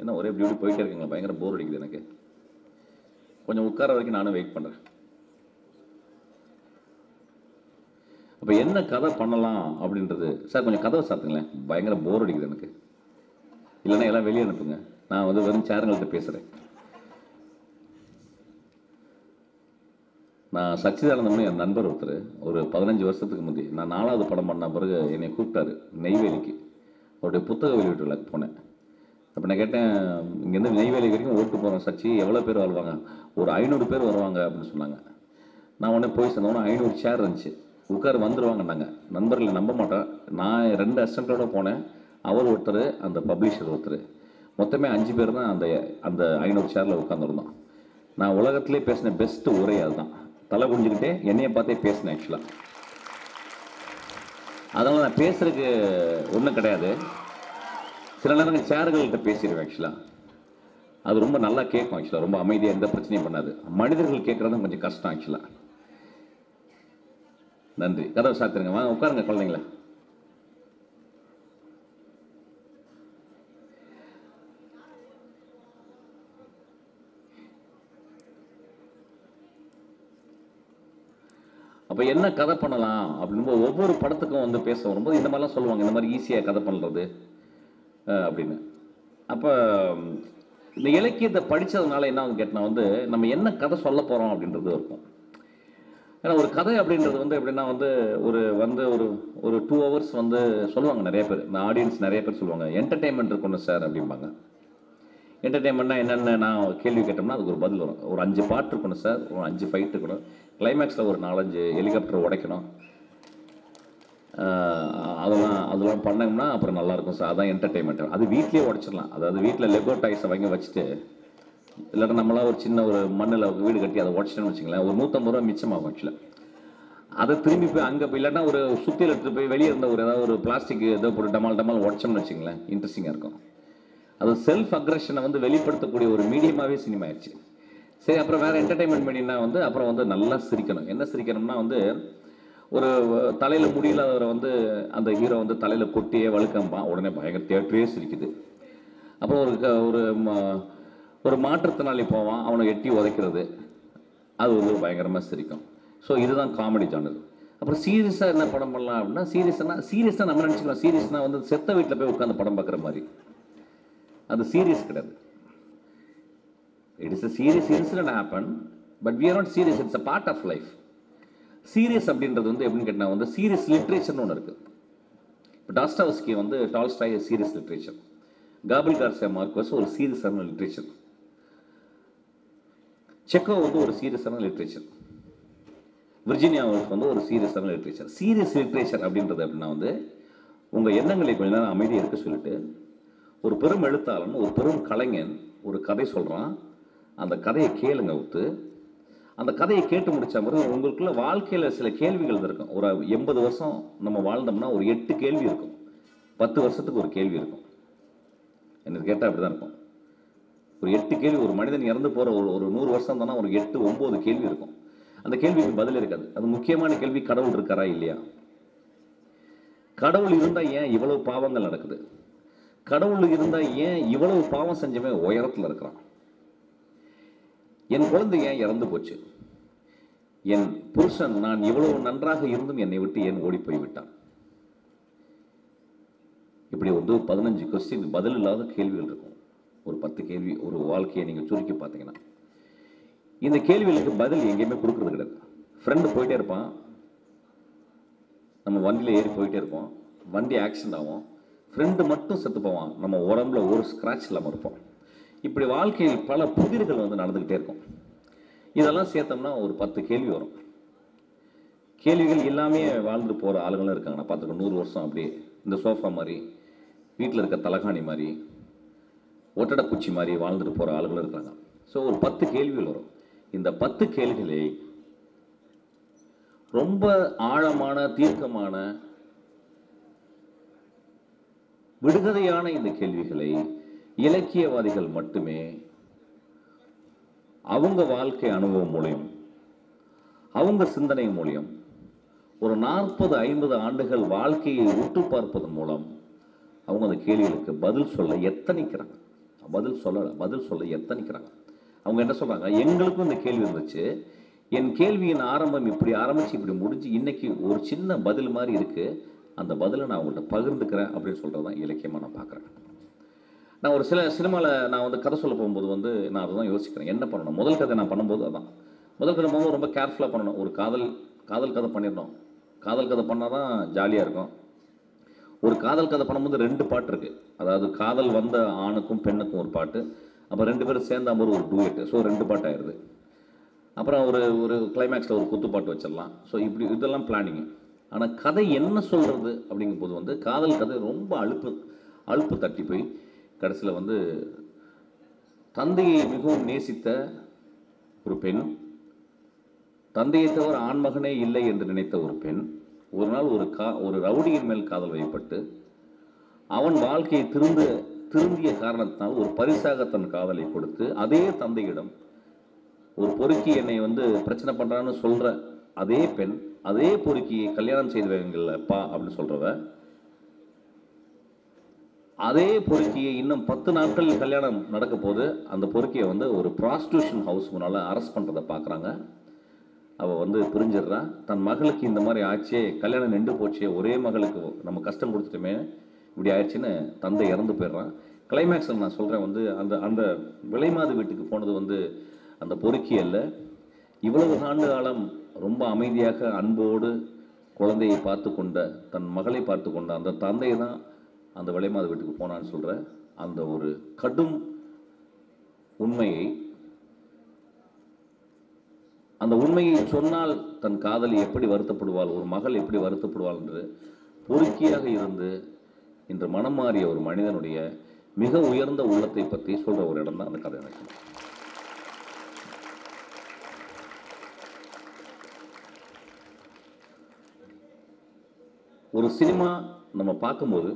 என்ன ஒரே இப்படி போயிட்டே இருக்குங்களா, பயங்கர போர் அடிக்குது எனக்கு. கொஞ்சம் உட்கார வரைக்கும் நானும் வெயிட் பண்ணுறேன். அப்போ என்ன கதை பண்ணலாம் அப்படின்றது, சார் கொஞ்சம் கதவை சாத்துங்களேன், பயங்கர போர் அடிக்குது எனக்கு, இல்லைன்னா எல்லாம் வெளியே அனுப்புங்க, நான் வெறும் சேருங்கள்ட்ட பேசுகிறேன். நான் சச்சிதானந்தம்னு என் நண்பர் ஒருத்தர், ஒரு 15 வருஷத்துக்கு முந்தி நான் 4வது படம் பண்ண பிறகு என்னை கூப்பிட்டாரு நெய்வேலிக்கு. அவருடைய புத்தக வெளியீட்டு விழாக்கு போனேன். அப்போ நான் கேட்டேன், இங்கேருந்து நெய்வேலி வரைக்கும் ஓட்டு போகிறோம் சச்சி, எவ்வளோ பேர் வருவாங்க? ஒரு 500 பேர் வருவாங்க அப்படின்னு சொன்னாங்க. நான் உடனே போய் சேர்ந்தோன்னா 500 சேர் இருந்துச்சு, உட்கார் வந்துடுவாங்க. நாங்கள் நண்பர்களை நம்ப மாட்டேன், நான் 2 அசிஸ்டண்ட்டோட போனேன், அவர் ஒருத்தர், அந்த பப்ளிஷர் ஒருத்தர், மொத்தமே 5 பேர் தான் அந்த 500 சேரில் உட்காந்துருந்தோம். நான் உலகத்திலே பேசின பெஸ்ட் உரை அதுதான். தலை குடிஞ்சுக்கிட்டே என்னையை பார்த்தே பேசினேன். ஆக்சுவலாக அதனால் நான் பேசுறதுக்கு ஒன்றும் கிடையாது. சில நேரங்கள் சேர்கள்கிட்ட பேசிடுவேன். ஆக்சுவலாக அது ரொம்ப நல்லா கேட்கும். ஆக்சுவலாக ரொம்ப அமைதியாக, எந்த பிரச்சனையும் பண்ணாது. மனிதர்கள் கேட்குறது கொஞ்சம் கஷ்டம். ஆக்சுவலாக நன்றி. கதவை சாத்துருங்க, வாங்க உட்காருங்க குழந்தைங்களா. அப்போ என்ன கதை பண்ணலாம் அப்படின்னு ஒவ்வொரு படத்துக்கும் பேச வரும்போது இந்த மாதிரிலாம் சொல்லுவாங்க, இந்த மாதிரி ஈஸியாக கதை பண்ணுறது அப்படின்னு. அப்போ இந்த இலக்கியத்தை படித்ததுனால என்ன கேட்டால் நம்ம என்ன கதை சொல்ல போகிறோம் அப்படின்றது இருக்கும். ஏன்னா ஒரு கதை அப்படின்றது எப்படின்னா ஒரு ஒரு 2 hours சொல்லுவாங்க நிறைய பேர், இந்த ஆடியன்ஸ் நிறைய பேர் சொல்லுவாங்க, என்டர்டெயின்மெண்ட் இருக்கணும் சார் அப்படிம்பாங்க. என்டர்டெயின்மெண்ட்னா என்னென்ன நான் கேள்வி கேட்டோம்னா அதுக்கு ஒரு பதில் வரும். ஒரு 5 பாட்டு இருக்கணும் சார், ஒரு 5 ஃபைட் இருக்கணும், கிளைமேக்ஸில் ஒரு 4-5 ஹெலிகாப்டர் உடைக்கணும், அதெல்லாம் பண்ணோம்னா அப்புறம் நல்லாயிருக்கும் சார், அதான் என்டர்டெயின்மெண்ட். அது வீட்லேயே உடைச்சிடலாம். அதாவது வீட்டில் லெகோ டாய்ஸை வாங்கி வச்சுட்டு, இல்லைன்னா நம்மளாம் ஒரு சின்ன ஒரு மண்ணில் வீடு கட்டி அதை உடச்சிட்டோன்னு வச்சுங்களேன், ஒரு 150 ரூபா மிச்சமாகும். ஆக்சுவலாக அதை திரும்பி போய் அங்கே போய், இல்லைன்னா ஒரு சுற்றியில் எடுத்துகிட்டு போய் வெளியே இருந்த ஏதாவது ஒரு பிளாஸ்டிக் ஏதோ போட்டு டமால் உடச்சோம்னு வச்சுங்களேன், இன்ட்ரெஸ்டிங்காக இருக்கும். அது செல்ஃப் அக்ரெஷனை வந்து வெளிப்படுத்தக்கூடிய ஒரு மீடியமாகவே சினிமா ஆயிடுச்சு. சரி, அப்புறம் வேறு என்டர்டைன்மெண்ட் மீடியம்னா வந்து அப்புறம் வந்து நல்லா சிரிக்கணும். என்ன சிரிக்கணும்னா வந்து ஒரு தலையில் முடியலாதவரை வந்து அந்த ஹீரோ வந்து தலையில் கொட்டியே வழுக்கம்பான், உடனே பயங்கர தியேட்டரே சிரிக்குது. அப்புறம் ஒரு ஒரு மாற்றுத்திறனாளி போவான், அவனை எட்டி உதைக்கிறது, அது வந்து பயங்கரமாக சிரிக்கும். ஸோ இதுதான் காமெடி ஜானர். அப்புறம் சீரியஸாக என்ன படம் பண்ணலாம் அப்படின்னா, சீரியஸாக நம்ம நினச்சிக்கலாம், சீரியஸ்னா வந்து செத்த வீட்டில் போய் உட்காந்து படம் பார்க்குற மாதிரி. அது சீரியஸ் கிடையாது. It is a serious incident happen, but we are not serious, it's a part of life. Serious அப்படின்றது வந்து எப்படின்னு கேட்டால் வந்து சீரியஸ் லிட்ரேச்சர்னு ஒன்று இருக்குது. இப்போ டாஸ்டாவஸ்கி வந்து Tolstoy serious literature, Gabriel Garcia Marquez ஒரு சீரியஸான லிட்ரேச்சர், செக்கோ வந்து ஒரு சீரியஸான லிட்ரேச்சர், விர்ஜினியா woolf வந்து ஒரு சீரியஸான லிட்ரேச்சர். சீரியஸ் லிட்ரேச்சர் அப்படின்றது அப்படின்னா வந்து உங்கள் எண்ணங்களை கொஞ்ச நேரம் அமைதியாக இருக்க சொல்லிட்டு ஒரு பெரும் எழுத்தாளன், ஒரு பெரும் கலைஞன் ஒரு கதை சொல்கிறான், அந்த கதையை கேளுங்க விட்டு. அந்த கதையை கேட்டு முடிச்ச பிறகு உங்களுக்குள்ள வாழ்க்கையில் சில கேள்விகள் இருக்கும். ஒரு 80 வருஷம் நம்ம வாழ்ந்தோம்னா ஒரு 8 கேள்வி இருக்கும், 10 வருஷத்துக்கு ஒரு கேள்வி இருக்கும். எனக்கு கேட்டால் அப்படி தான் இருக்கும். ஒரு 8 கேள்வி. ஒரு மனிதன் இறந்து போகிற ஒரு 100 வருஷம் தானே ஒரு 8, 9 கேள்வி இருக்கும். அந்த கேள்விக்கு பதில் இருக்காது. அது முக்கியமான கேள்வி, கடவுள் இருக்காரா இல்லையா? கடவுள் இருந்தால் ஏன் இவ்வளவு பாவங்கள் நடக்குது? கடவுள் இருந்தால் ஏன் இவ்வளவு பாவம் செஞ்சவன் உயரத்தில் இருக்கிறான்? என் குழந்தை ஏன் இறந்து போச்சு? என் புருஷன் நான் இவ்வளவு நன்றாக இருந்தும் என்னை விட்டு ஏன் ஓடி போய்விட்டான்? இப்படி வந்து 15 கொஸ்டின் பதில் இல்லாத கேள்விகள் இருக்கும். ஒரு 10 கேள்வி ஒரு வாழ்க்கையை நீங்கள் சுருக்கி பார்த்தீங்கன்னா, இந்த கேள்விகளுக்கு பதில் எங்கேயுமே கொடுக்கறது கிடையாது. ஃப்ரெண்டு போயிட்டே இருப்பான், நம்ம வண்டியில் ஏறி போயிட்டே இருப்போம், வண்டி ஆக்சிடென்ட் ஆகும், ஃப்ரெண்டு மட்டும் செத்து போவான், நம்ம உடம்புல ஒரு ஸ்க்ராட்ச் இல்லாமல் இருப்போம். இப்படி வாழ்க்கையில் பல புதிர்கள் வந்து நடந்துக்கிட்டே இருக்கும். இதெல்லாம் சேர்த்தோம்னா ஒரு 10 கேள்வி வரும். கேள்விகள் எல்லாமே வாழ்ந்துட்டு போகிற ஆளுங்களும் இருக்காங்க. நான் பார்த்துருக்கேன் 100 வருஷம் அப்படியே இந்த சோஃபா மாதிரி, வீட்டில் இருக்க தலகாணி மாதிரி, ஒட்டடை குச்சி மாதிரி வாழ்ந்துட்டு போகிற ஆளுங்களும் இருக்காங்க. ஸோ ஒரு 10 கேள்விகள் வரும். இந்த 10 கேள்விகளை ரொம்ப ஆழமான, தீர்க்கமான, விடுகதையான இந்த கேள்விகளை இலக்கியவாதிகள் மட்டுமே அவங்க வாழ்க்கை அனுபவம் மூலியம், அவங்க சிந்தனை மூலியம் ஒரு 40-50 ஆண்டுகள் வாழ்க்கையை உற்று பார்ப்பதன் மூலம் அவங்க அந்த கேள்விகளுக்கு பதில் சொல்ல எத்தனிக்கிறாங்க. பதில் சொல்ல எத்தனிக்கிறாங்க. அவங்க என்ன சொல்றாங்க, எங்களுக்கும் இந்த கேள்வி இருந்துச்சு, என் கேள்வியின் ஆரம்பம் இப்படி ஆரம்பிச்சு இப்படி முடிஞ்சு இன்னைக்கு ஒரு சின்ன பதில் மாதிரி இருக்கு, அந்த பதிலை நான் அவங்கள்ட்ட பகிர்ந்துக்கிறேன் அப்படின்னு சொல்றதுதான் இலக்கியமாக நான் பார்க்குறேன். நான் ஒரு சினிமாவில் நான் வந்து கதை சொல்ல போகும்போது வந்து நான் அதை தான் யோசிக்கிறேன், என்ன பண்ணணும். முதல் கதை நான் பண்ணும்போது அதான், முதல் கதை போகும்போது ரொம்ப கேர்ஃபுல்லாக பண்ணணும். ஒரு காதல் கதை பண்ணிடணும். காதல் கதை பண்ணால் தான் ஜாலியாக இருக்கும். ஒரு காதல் கதை பண்ணும்போது 2 பாட்டு இருக்குது. அதாவது காதல் வந்த ஆணுக்கும் பெண்ணுக்கும் ஒரு பாட்டு, அப்புறம் 2 பேரும் சேர்ந்தாம்போது ஒரு டூயட்டு. ஸோ 2 பாட்டு ஆயிடுது. அப்புறம் ஒரு கிளைமேக்ஸில் ஒரு குத்து பாட்டு வச்சிடலாம். ஸோ இப்படி இதெல்லாம் பிளானிங்கு. ஆனால் கதை என்ன சொல்கிறது அப்படிங்கும்போது வந்து காதல் கதை ரொம்ப அலுப்பு தட்டி போய் கடைசியில் வந்து தந்தையை மிகவும் நேசித்த ஒரு பெண், தந்தையை தவிர ஆண்மகனே இல்லை என்று நினைத்த ஒரு பெண், ஒரு நாள் ஒரு ரவுடியின் மேல் காதல் வைப்பட்டு அவன் வாழ்க்கையை திருந்திய காரணத்தினால் ஒரு பரிசாக தன் காதலை கொடுத்து அதே தந்தையிடம் ஒரு பொறுக்கி என்னை வந்து பிரச்சனை பண்ணுறான்னு சொல்கிற அதே பெண், அதே பொறுக்கியை கல்யாணம் செய்து வைங்கள்ப்பா அப்படின்னு சொல்கிறவ, அதே பொறுக்கியை இன்னும் 10 நாட்களில் கல்யாணம் நடக்க போது அந்த பொறுக்கியை வந்து ஒரு ப்ராஸ்டியூஷன் ஹவுஸ் முன்னால் அரெஸ்ட் பண்ணுறதை பார்க்குறாங்க. அவள் வந்து புரிஞ்சிடுறா, தன் மகளுக்கு இந்த மாதிரி ஆச்சே, கல்யாணம் நின்று போச்சே, ஒரே மகளுக்கு நம்ம கஷ்டம் கொடுத்துட்டுமே இப்படி ஆயிடுச்சுன்னு தந்தை இறந்து போயிடுறான். கிளைமேக்ஸில் நான் சொல்கிறேன் வந்து அந்த விலைமாது வீட்டுக்கு போனது வந்து அந்த பொறுக்கி அல்ல, இவ்வளவு ஆண்டு காலம் ரொம்ப அமைதியாக அன்போடு குழந்தையை பார்த்து கொண்ட, தன் மகளை பார்த்து கொண்ட அந்த தந்தை தான் அந்த விலைமாது வீட்டுக்கு போனான்னு சொல்கிற அந்த ஒரு கடும் உண்மையை, அந்த உண்மையை சொன்னால் தன் காதலி எப்படி வருத்தப்படுவாள், ஒரு மகள் எப்படி வருத்தப்படுவாள் என்று பொறுக்கியாக இருந்து இன்று மனம் மாறிய ஒரு மனிதனுடைய மிக உயர்ந்த உள்ளத்தை பற்றி சொல்கிற ஒரு இடம் தான் அந்த கதை. எனக்கு ஒரு சினிமா நம்ம பார்க்கும்போது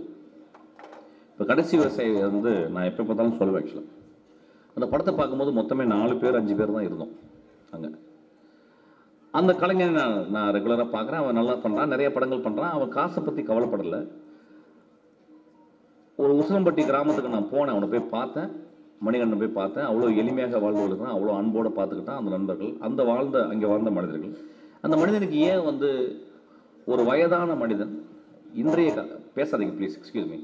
இப்போ கடைசி விவசாயி வந்து நான் எப்போ பார்த்தாலும் சொல்லுவேன். ஆக்சுவலாக அந்த படத்தை பார்க்கும்போது மொத்தமே 4 பேர் 5 பேர் தான் இருந்தோம் அங்கே. அந்த கலைஞனை நான் ரெகுலராக பார்க்குறேன். அவன் நல்லா பண்ணுறான், நிறைய படங்கள் பண்ணுறான். அவன் காசை பற்றி கவலைப்படலை. ஒரு உசிலம்பட்டி கிராமத்துக்கு நான் போனேன், அவனை போய் பார்த்தேன், மணிகண்டன் போய் பார்த்தேன். அவ்வளோ எளிமையாக வாழ்ந்து வருகிறான், அவ்வளோ அன்போடு பார்த்துக்கிட்டான் அந்த நண்பர்கள், அங்கே வாழ்ந்த மனிதர்கள். அந்த மனிதனுக்கு ஏன் வந்து ஒரு வயதான மனிதன் இன்றைய பேசாதீங்க ப்ளீஸ், எக்ஸ்கியூஸ் மீ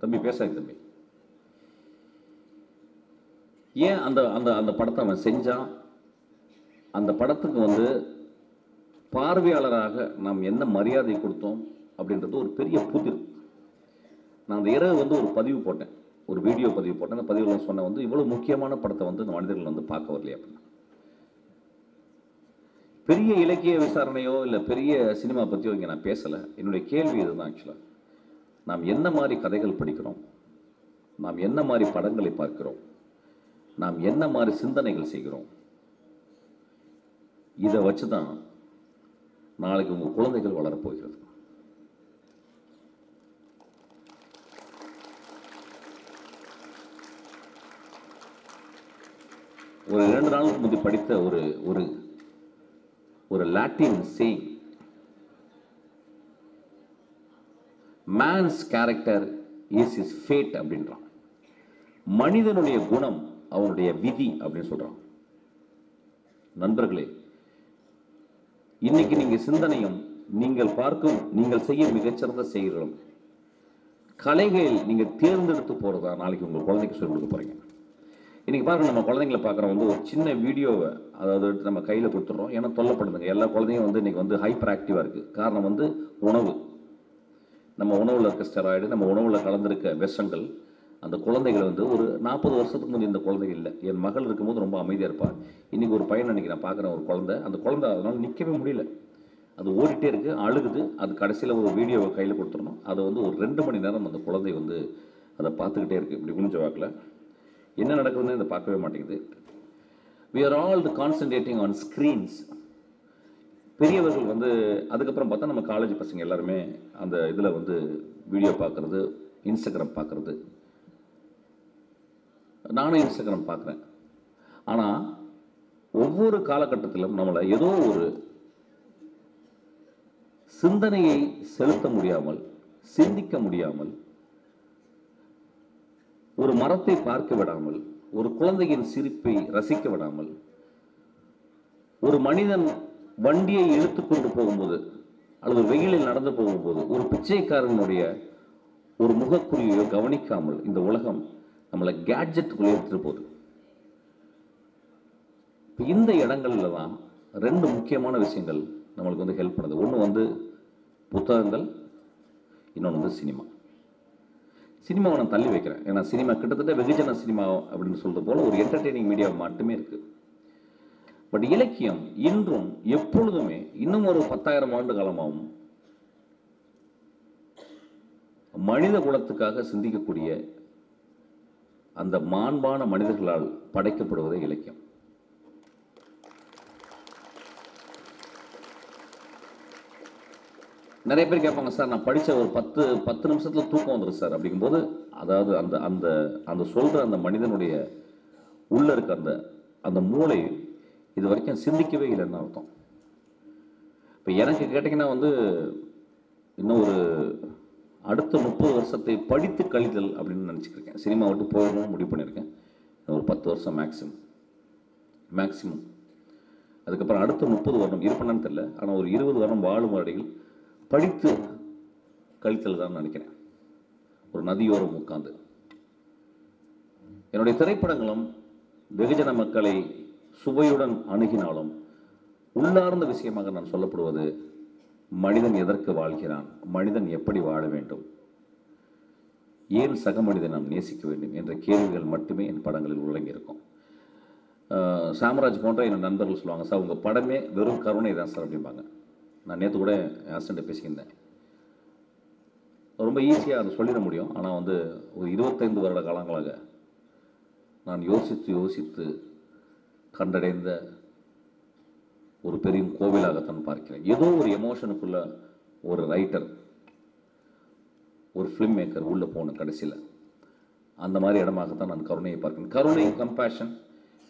தம்பி, பேசாதீங்க தம்பி. ஏன் அந்த அந்த அந்த படத்தை அவன் செஞ்சான்? அந்த படத்துக்கு வந்து பார்வையாளராக நாம் என்ன மரியாதை கொடுத்தோம் அப்படின்றது ஒரு பெரிய புதிர். நான் அந்த இரவு வந்து ஒரு பதிவு போட்டேன், ஒரு வீடியோ பதிவு போட்டேன். அந்த பதிவில் சொன்ன வந்து இவ்வளோ முக்கியமான படத்தை வந்து இந்த மனிதர்கள் வந்து பார்க்க வரலையே அப்படின்னா. பெரிய இலக்கிய விசாரணையோ இல்லை பெரிய சினிமா பற்றியோ இங்கே நான் பேசலை. என்னுடைய கேள்வி இதுதான். ஆக்சுவலாக நாம் என்ன மாதிரி கதைகள் படிக்கிறோம், நாம் என்ன மாதிரி படங்களை பார்க்கிறோம், நாம் என்ன மாதிரி சிந்தனைகள் செய்கிறோம், இதை வச்சு தான் நாளைக்கு உங்கள் குழந்தைகள் வளரப்போகிறது. ஒரு 2 நாளுக்கு முந்தி படித்த ஒரு Latin saying, man's character is is fate அப்படின்றான். மனிதனுடைய குணம் அவனுடைய விதி அப்படின்னு சொல்றான். நண்பர்களே, இன்னைக்கு நீங்க சிந்தனையும் நீங்கள் பார்க்கும் நீங்கள் செய்ய மிகச்சிறந்த செயல்களும் கலைகளில் நீங்க தேர்ந்தெடுத்து போறதா நாளைக்கு உங்கள் குழந்தைக்கு சொல்லிக் கொடுக்க போறீங்க. இன்னைக்கு பாருங்க, நம்ம குழந்தைங்களை பார்க்குறோம் வந்து ஒரு சின்ன வீடியோவை அதாவது எடுத்து நம்ம கையில் கொடுத்துட்றோம். ஏன்னா தொல்லப்படுதுங்க. எல்லா குழந்தையும் வந்து இன்னைக்கு வந்து ஹைப்பர் ஆக்டிவாக இருக்குது. காரணம் வந்து உணவு. நம்ம உணவில் இருக்க ஸ்டெராய்டு, நம்ம உணவில் கலந்துருக்க விஷங்கள் அந்த குழந்தைகள் வந்து ஒரு 40 வருஷத்துக்கு முந்தைய இந்த குழந்தைகள் இல்லை. என் மகள் இருக்கும்போது ரொம்ப அமைதியாக இருப்பாள். இன்றைக்கி ஒரு பையன் அன்றைக்கி நான் பார்க்குறேன், ஒரு குழந்தை, அந்த குழந்தை அதனால் நிற்கவே முடியல, அது ஓடிட்டே இருக்குது, அழுகுது. அது கடைசியில் ஒரு வீடியோவை கையில் கொடுத்துடணும். அதை வந்து ஒரு 2 மணி நேரம் அந்த குழந்தை வந்து அதை பார்த்துக்கிட்டே இருக்குது. இப்படி குனிஞ்ச வாக்கில் என்ன நடக்குதுன்னு இதை பார்க்கவே மாட்டேங்குது. we are all concentrating on screens. பெரியவர்கள் வந்து அதுக்கப்புறம் பார்த்தா நம்ம காலேஜ் பசங்க எல்லாருமே அந்த இதில் வந்து வீடியோ பார்க்குறது, இன்ஸ்டாகிராம் பார்க்குறது. நானும் இன்ஸ்டாகிராம் பார்க்குறேன். ஆனால் ஒவ்வொரு காலகட்டத்திலும் நம்மளை ஏதோ ஒரு சிந்தனையை செலுத்த முடியாமல், சிந்திக்க முடியாமல், ஒரு மரத்தை பார்க்க விடாமல், ஒரு குழந்தையின் சிரிப்பை ரசிக்க விடாமல், ஒரு மனிதன் வண்டியை இழுத்துக்கொண்டு போகும்போது அல்லது வெயிலில் நடந்து போகும்போது ஒரு பிச்சைக்காரனுடைய ஒரு முகக்குறியோ கவனிக்காமல் இந்த உலகம் நம்மளை கேட்ஜெட்டுக்குள்ளே எடுத்துட்டு போகுது. இந்த இடங்கள்ல தான் 2 முக்கியமான விஷயங்கள் நம்மளுக்கு வந்து ஹெல்ப் பண்ணுது. ஒன்று வந்து புத்தகங்கள், இன்னொன்று வந்து சினிமா. சினிமாவை நான் தள்ளி வைக்கிறேன். ஏன்னா சினிமா கிட்டத்தட்ட வெகுஜன சினிமா அப்படின்னு சொல்றது போல ஒரு என்டர்டெய்னிங் மீடியா மட்டுமே இருக்கு. பட் இலக்கியம் இன்றும் எப்பொழுதுமே இன்னும் ஒரு 10,000 ஆண்டு காலமாகவும் மனித குலத்துக்காக சிந்திக்கக்கூடிய அந்த மாண்பான மனிதர்களால் படைக்கப்படுவதே இலக்கியம். நிறைய பேர் கேட்பாங்க, சார் நான் படித்த ஒரு 10 நிமிஷத்தில் தூக்கம் வந்துடும் சார் அப்படிங்கும்போது, அதாவது அந்த அந்த அந்த சொல்கிற அந்த மனிதனுடைய உள்ள இருக்க அந்த மூளை இது வரைக்கும் சிந்திக்கவே இல்லைன்னு அர்த்தம். இப்போ எனக்கு கேட்டிங்கன்னா வந்து இன்னும் ஒரு அடுத்த 30 வருஷத்தை படித்து கழித்தல் அப்படின்னு நினச்சிக்கிருக்கேன். சினிமா விட்டு போகணும்னு முடிவு பண்ணியிருக்கேன். ஒரு 10 வருஷம் மேக்ஸிமம். அதுக்கப்புறம் அடுத்த 30 வருடம் இருப்பேன்னு தெரியல. ஆனால் ஒரு 20 வருடம் வாழும் வரையில் படித்து கழித்தல் தான் நினைக்கிறேன். ஒரு நதியோரம் உட்கார்ந்து என்னுடைய திரைப்படங்களும் வெகுஜன மக்களை சுவையுடன் அணுகினாலும் உள்ளார்ந்த விஷயமாக நான் சொல்லப்படுவது மனிதன் எதற்கு வாழ்கிறான், மனிதன் எப்படி வாழ வேண்டும், ஏன் சக மனிதன் நாம் நேசிக்க வேண்டும் என்ற கேள்விகள் மட்டுமே என் படங்களில் உள்ளடங்கியிருக்கும். சாம்ராஜ் போன்ற என் நண்பர்கள் சொல்லுவாங்க, சார் உங்கள் படமே வெறும் கருணை தான் சார் அப்படிம்பாங்க. நான் நேற்று கூட என் ஹஸ்பண்ட்டை பேசியிருந்தேன். ரொம்ப ஈஸியாக அதை சொல்லிட முடியும். ஆனால் வந்து ஒரு 25 வருட காலங்களாக நான் யோசித்து கண்டடைந்த ஒரு பெரிய கோவிலாகத்தான் பார்க்கிறேன். ஏதோ ஒரு எமோஷனுக்குள்ள ஒரு ரைட்டர், ஒரு ஃபிலிம் மேக்கர் உள்ள போகணும் கடைசியில். அந்த மாதிரி இடமாகத்தான் நான் கருணையை பார்க்கிறேன். கருணை, கம்பேஷன்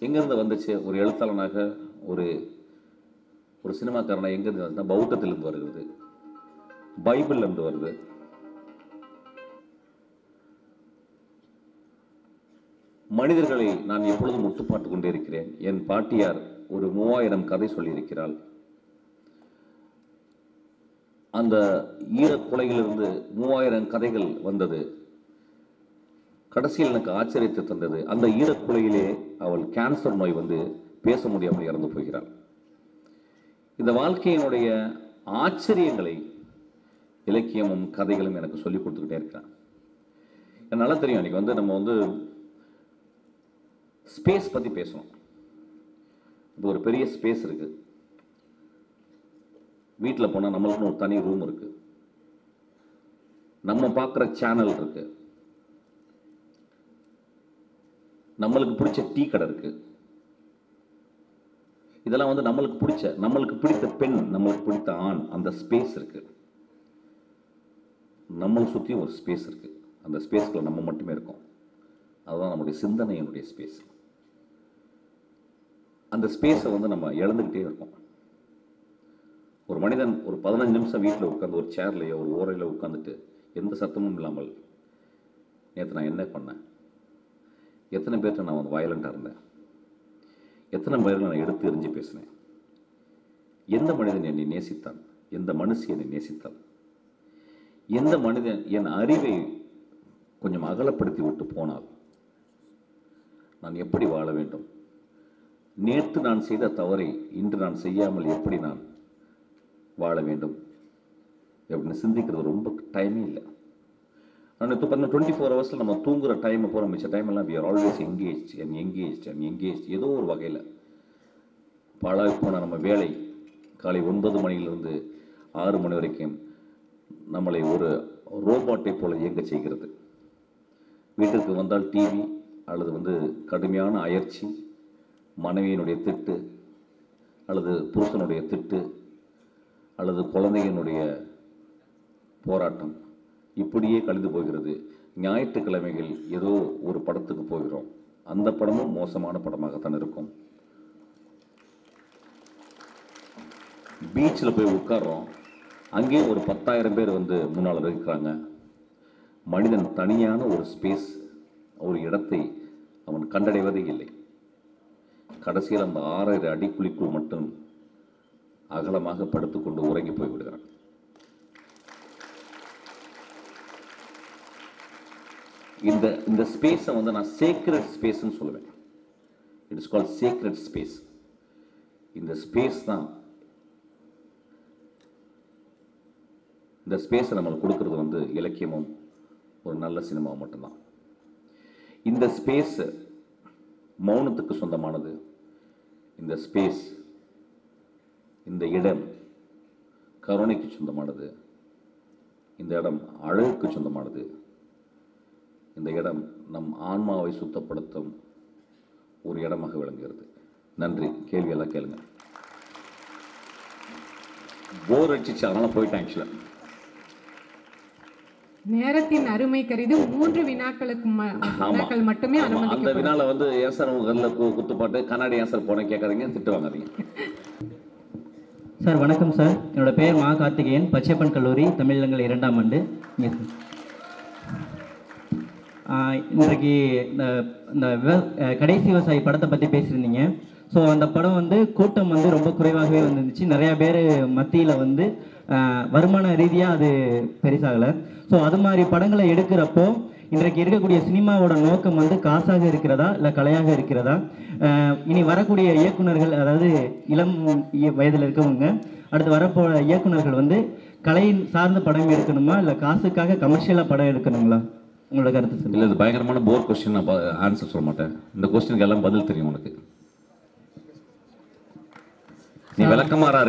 எங்கேருந்து வந்துச்சு? ஒரு எழுத்தாளனாக, ஒரு சினிமாக்காரனா எங்கேருந்து வந்துச்சுன்னா பௌத்தத்திலிருந்து வருகிறது, பைபிள்லேருந்து வருது. மனிதர்களை நான் எப்பொழுதும் ஒத்துப்பாட்டு கொண்டே இருக்கிறேன். என் பாட்டியார் ஒரு 3000 கதை சொல்லியிருக்கிறாள். அந்த ஈரக்குலையிலிருந்து 3000 கதைகள் வந்தது. கடைசியில் எனக்கு ஆச்சரியத்தை தந்தது, அந்த ஈரக்குலையிலே அவள் கேன்சர் நோய் வந்து பேச முடியாமல் இறந்து போகிறாள். இந்த வாழ்க்கையினுடைய ஆச்சரியங்களை இலக்கியமும் கதைகளும் எனக்கு சொல்லிக் கொடுத்துக்கிட்டே இருக்கிறான். நல்லா தெரியும், இன்னைக்கு வந்து நம்ம வந்து ஸ்பேஸ் பற்றி பேசணும். இப்போ ஒரு பெரிய ஸ்பேஸ் இருக்கு, வீட்டில் போனால் நம்மளுக்குன்னு ஒரு தனி ரூம் இருக்கு, நம்ம பார்க்குற சேனல் இருக்கு, நம்மளுக்கு பிடிச்ச டீ கடை இருக்கு. இதெல்லாம் வந்து நம்மளுக்கு பிடித்த பெண், நம்மளுக்கு பிடித்த ஆண், அந்த ஸ்பேஸ் இருக்கு. நம்மளை சுற்றி ஒரு ஸ்பேஸ் இருக்கு, அந்த ஸ்பேஸ்க்குள்ள நம்ம மட்டுமே இருக்கோம். அதுதான் நம்முடைய சிந்தனையினுடைய ஸ்பேஸ். அந்த ஸ்பேஸை வந்து நம்ம இழந்துக்கிட்டே இருக்கோம். ஒரு மனிதன் ஒரு 15 நிமிஷம் வீட்டில் உட்காந்து ஒரு சேர்லையோ ஒரு ஓரையில் உட்காந்துட்டு எந்த சத்தமும் இல்லாமல், நேற்று நான் என்ன பண்ணேன், எத்தனை பேர்கிட்ட நான் வந்து வயலண்டாக இருந்தேன், எத்தனை பேரில் நான் எடுத்து எறிஞ்சு பேசினேன், எந்த மனிதன் என்னை நேசித்தான், எந்த மனுஷி என்னை நேசித்தான், எந்த மனிதன் என் அறிவை கொஞ்சம் அகலப்படுத்தி விட்டு போனால் நான் எப்படி வாழ வேண்டும், நேற்று நான் செய்த தவறை இன்று நான் செய்யாமல் எப்படி நான் வாழ வேண்டும் அப்படின்னு சிந்திக்கிறது ரொம்ப டைமே இல்லை. நான் இப்போ 24 ஹவர்ஸில் நம்ம தூங்குகிற டைமை போகிற மிச்ச டைம் எல்லாம் we are always engaged ஏதோ ஒரு வகையில். பாழாய் போன நம்ம வேலை காலை 9 மணியிலிருந்து 6 மணி வரைக்கும் நம்மளை ஒரு ரோபோட்டை போல இயங்க செய்கிறது. வீட்டிற்கு வந்தால் டிவி அல்லது வந்து கடுமையான அயற்சி, மனைவியினுடைய திட்டு அல்லது புருஷனுடைய திட்டு அல்லது குழந்தையினுடைய போராட்டம், இப்படியே கழிந்து போகிறது. ஞாயிற்றுக்கிழமைகள் ஏதோ ஒரு படத்துக்கு போகிறோம், அந்த படமும் மோசமான படமாகத்தான் இருக்கும். பீச்சில் போய் உட்கார்றோம், அங்கே ஒரு 10,000 பேர் வந்து முன்னால் இருக்கிறாங்க. மனிதன் தனியான ஒரு ஸ்பேஸ், ஒரு இடத்தை அவன் கண்டடைவதே இல்லை. கடைசியில் அந்த 6 அடிக்குழிக்குள் மட்டும் அகலமாக படுத்துக்கொண்டு உறங்கி போய்விடுகிறான். இந்த ஸ்பேஸை வந்து நான் சேக்ரெட் ஸ்பேஸ்ன்னு சொல்லுவேன். It is called sacred space. இந்த ஸ்பேஸ் தான், இந்த ஸ்பேஸை நம்மளுக்கு கொடுக்கறது வந்து இலக்கியமும் ஒரு நல்ல சினிமாவும் மட்டும்தான். இந்த ஸ்பேஸ் மௌனத்துக்கு சொந்தமானது. இந்த ஸ்பேஸ், இந்த இடம் கருணைக்கு சொந்தமானது. இந்த இடம் அழகுக்கு சொந்தமானது. இந்த இடம் நம் ஆன்மாவை சுத்தப்படுத்தும் ஒரு இடமாக விளங்குகிறது. நன்றி. கேள்வியெல்லாம் கேளுங்க. போர் அடிச்சிச்சு, அதனால போயிட்டேன். ஆக்சுவலாக நேரத்தின் அருமை கருதி 3 வினாக்கள் மட்டுமே அனுமதிக்கப்படும். அந்த வினால வந்து ஏசர் உங்கள்ல குத்துப்பாட்டு கண்ணாடி ஏசர் போன கேட்காதீங்க, திட்டு வாங்காதீங்க. சார் வணக்கம் சார், என்னோட பெயர் மா கார்த்திகேயன், பச்சையப்பன் கல்லூரி தமிழகங்கள் 2ஆம் ஆண்டு. இன்றைக்கு இந்த கடைசி விவசாயி படத்தை பற்றி பேசியிருந்தீங்க. ஸோ அந்த படம் வந்து கூட்டம் வந்து ரொம்ப குறைவாகவே வந்துருந்துச்சு. நிறையா பேர் மத்தியில் வந்து வருமான ரீதியாக அது பெருசாகலை. ஸோ அது மாதிரி படங்களை எடுக்கிறப்போ இன்றைக்கு இருக்கக்கூடிய சினிமாவோட நோக்கம் வந்து காசாக இருக்கிறதா இல்லை கலையாக இருக்கிறதா? இனி வரக்கூடிய இயக்குனர்கள், அதாவது இளம் வயதில் இருக்கவங்க, அடுத்து வரப்போ இயக்குனர்கள் வந்து கலை சார்ந்த படம் எடுக்கணுமா இல்லை காசுக்காக கமர்ஷியலாக படம் எடுக்கணுங்களா? உங்களோட கருத்து சொல்லுங்கள். இல்லை, இது பயங்கரமான போர் கொஸ்டின். நான் ஆன்சர் சொல்ல மாட்டேன். இந்த கொஸ்டினுக்கு எல்லாம் பதில் தெரியும் உனக்கு. நீ விளக்கமாறா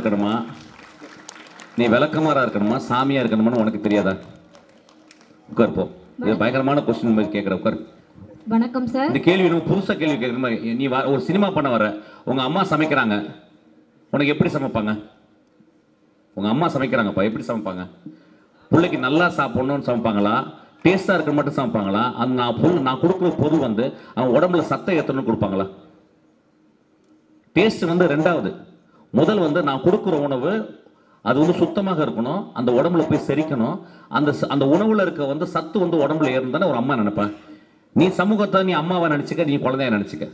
இருக்கணுமா சாமியா இருக்கணுமான்னு உனக்கு தெரியாதா? உட்கார் போ. இது பயங்கரமான கொஸ்டின் மாதிரி கேட்குற. உட்கார். வணக்கம் சார். இந்த கேள்வி புதுசா கேள்வி கேட்குற மாதிரி. நீ ஒரு சினிமா பண்ண வர, உங்க அம்மா சமைக்கிறாங்க, உனக்கு எப்படி சமைப்பாங்க? உங்கள் அம்மா சமைக்கிறாங்கப்பா, எப்படி சமைப்பாங்க? பிள்ளைக்கு நல்லா சாப்பிடணும்னு சமைப்பாங்களா, டேஸ்ட்டாக இருக்க மட்டும் சமைப்பாங்களா? அந்த நான் கொடுக்குற பொருள் வந்து அவன் உடம்புல சத்தை ஏற்றணும்னு கொடுப்பாங்களா? டேஸ்ட் வந்து ரெண்டாவது. முதல் வந்து நான் கொடுக்குற உணவு அது வந்து சுத்தமாக இருக்கணும், அந்த உடம்புல போய் செரிக்கணும், அந்த உணவுல இருக்க வந்து சத்து வந்து உடம்புல ஏறுந்தானே ஒரு அம்மா நினைப்பேன். நீ சமூகத்தை நீ அம்மாவை நினச்சிக்க, நீ குழந்தைய நினச்சிக்க.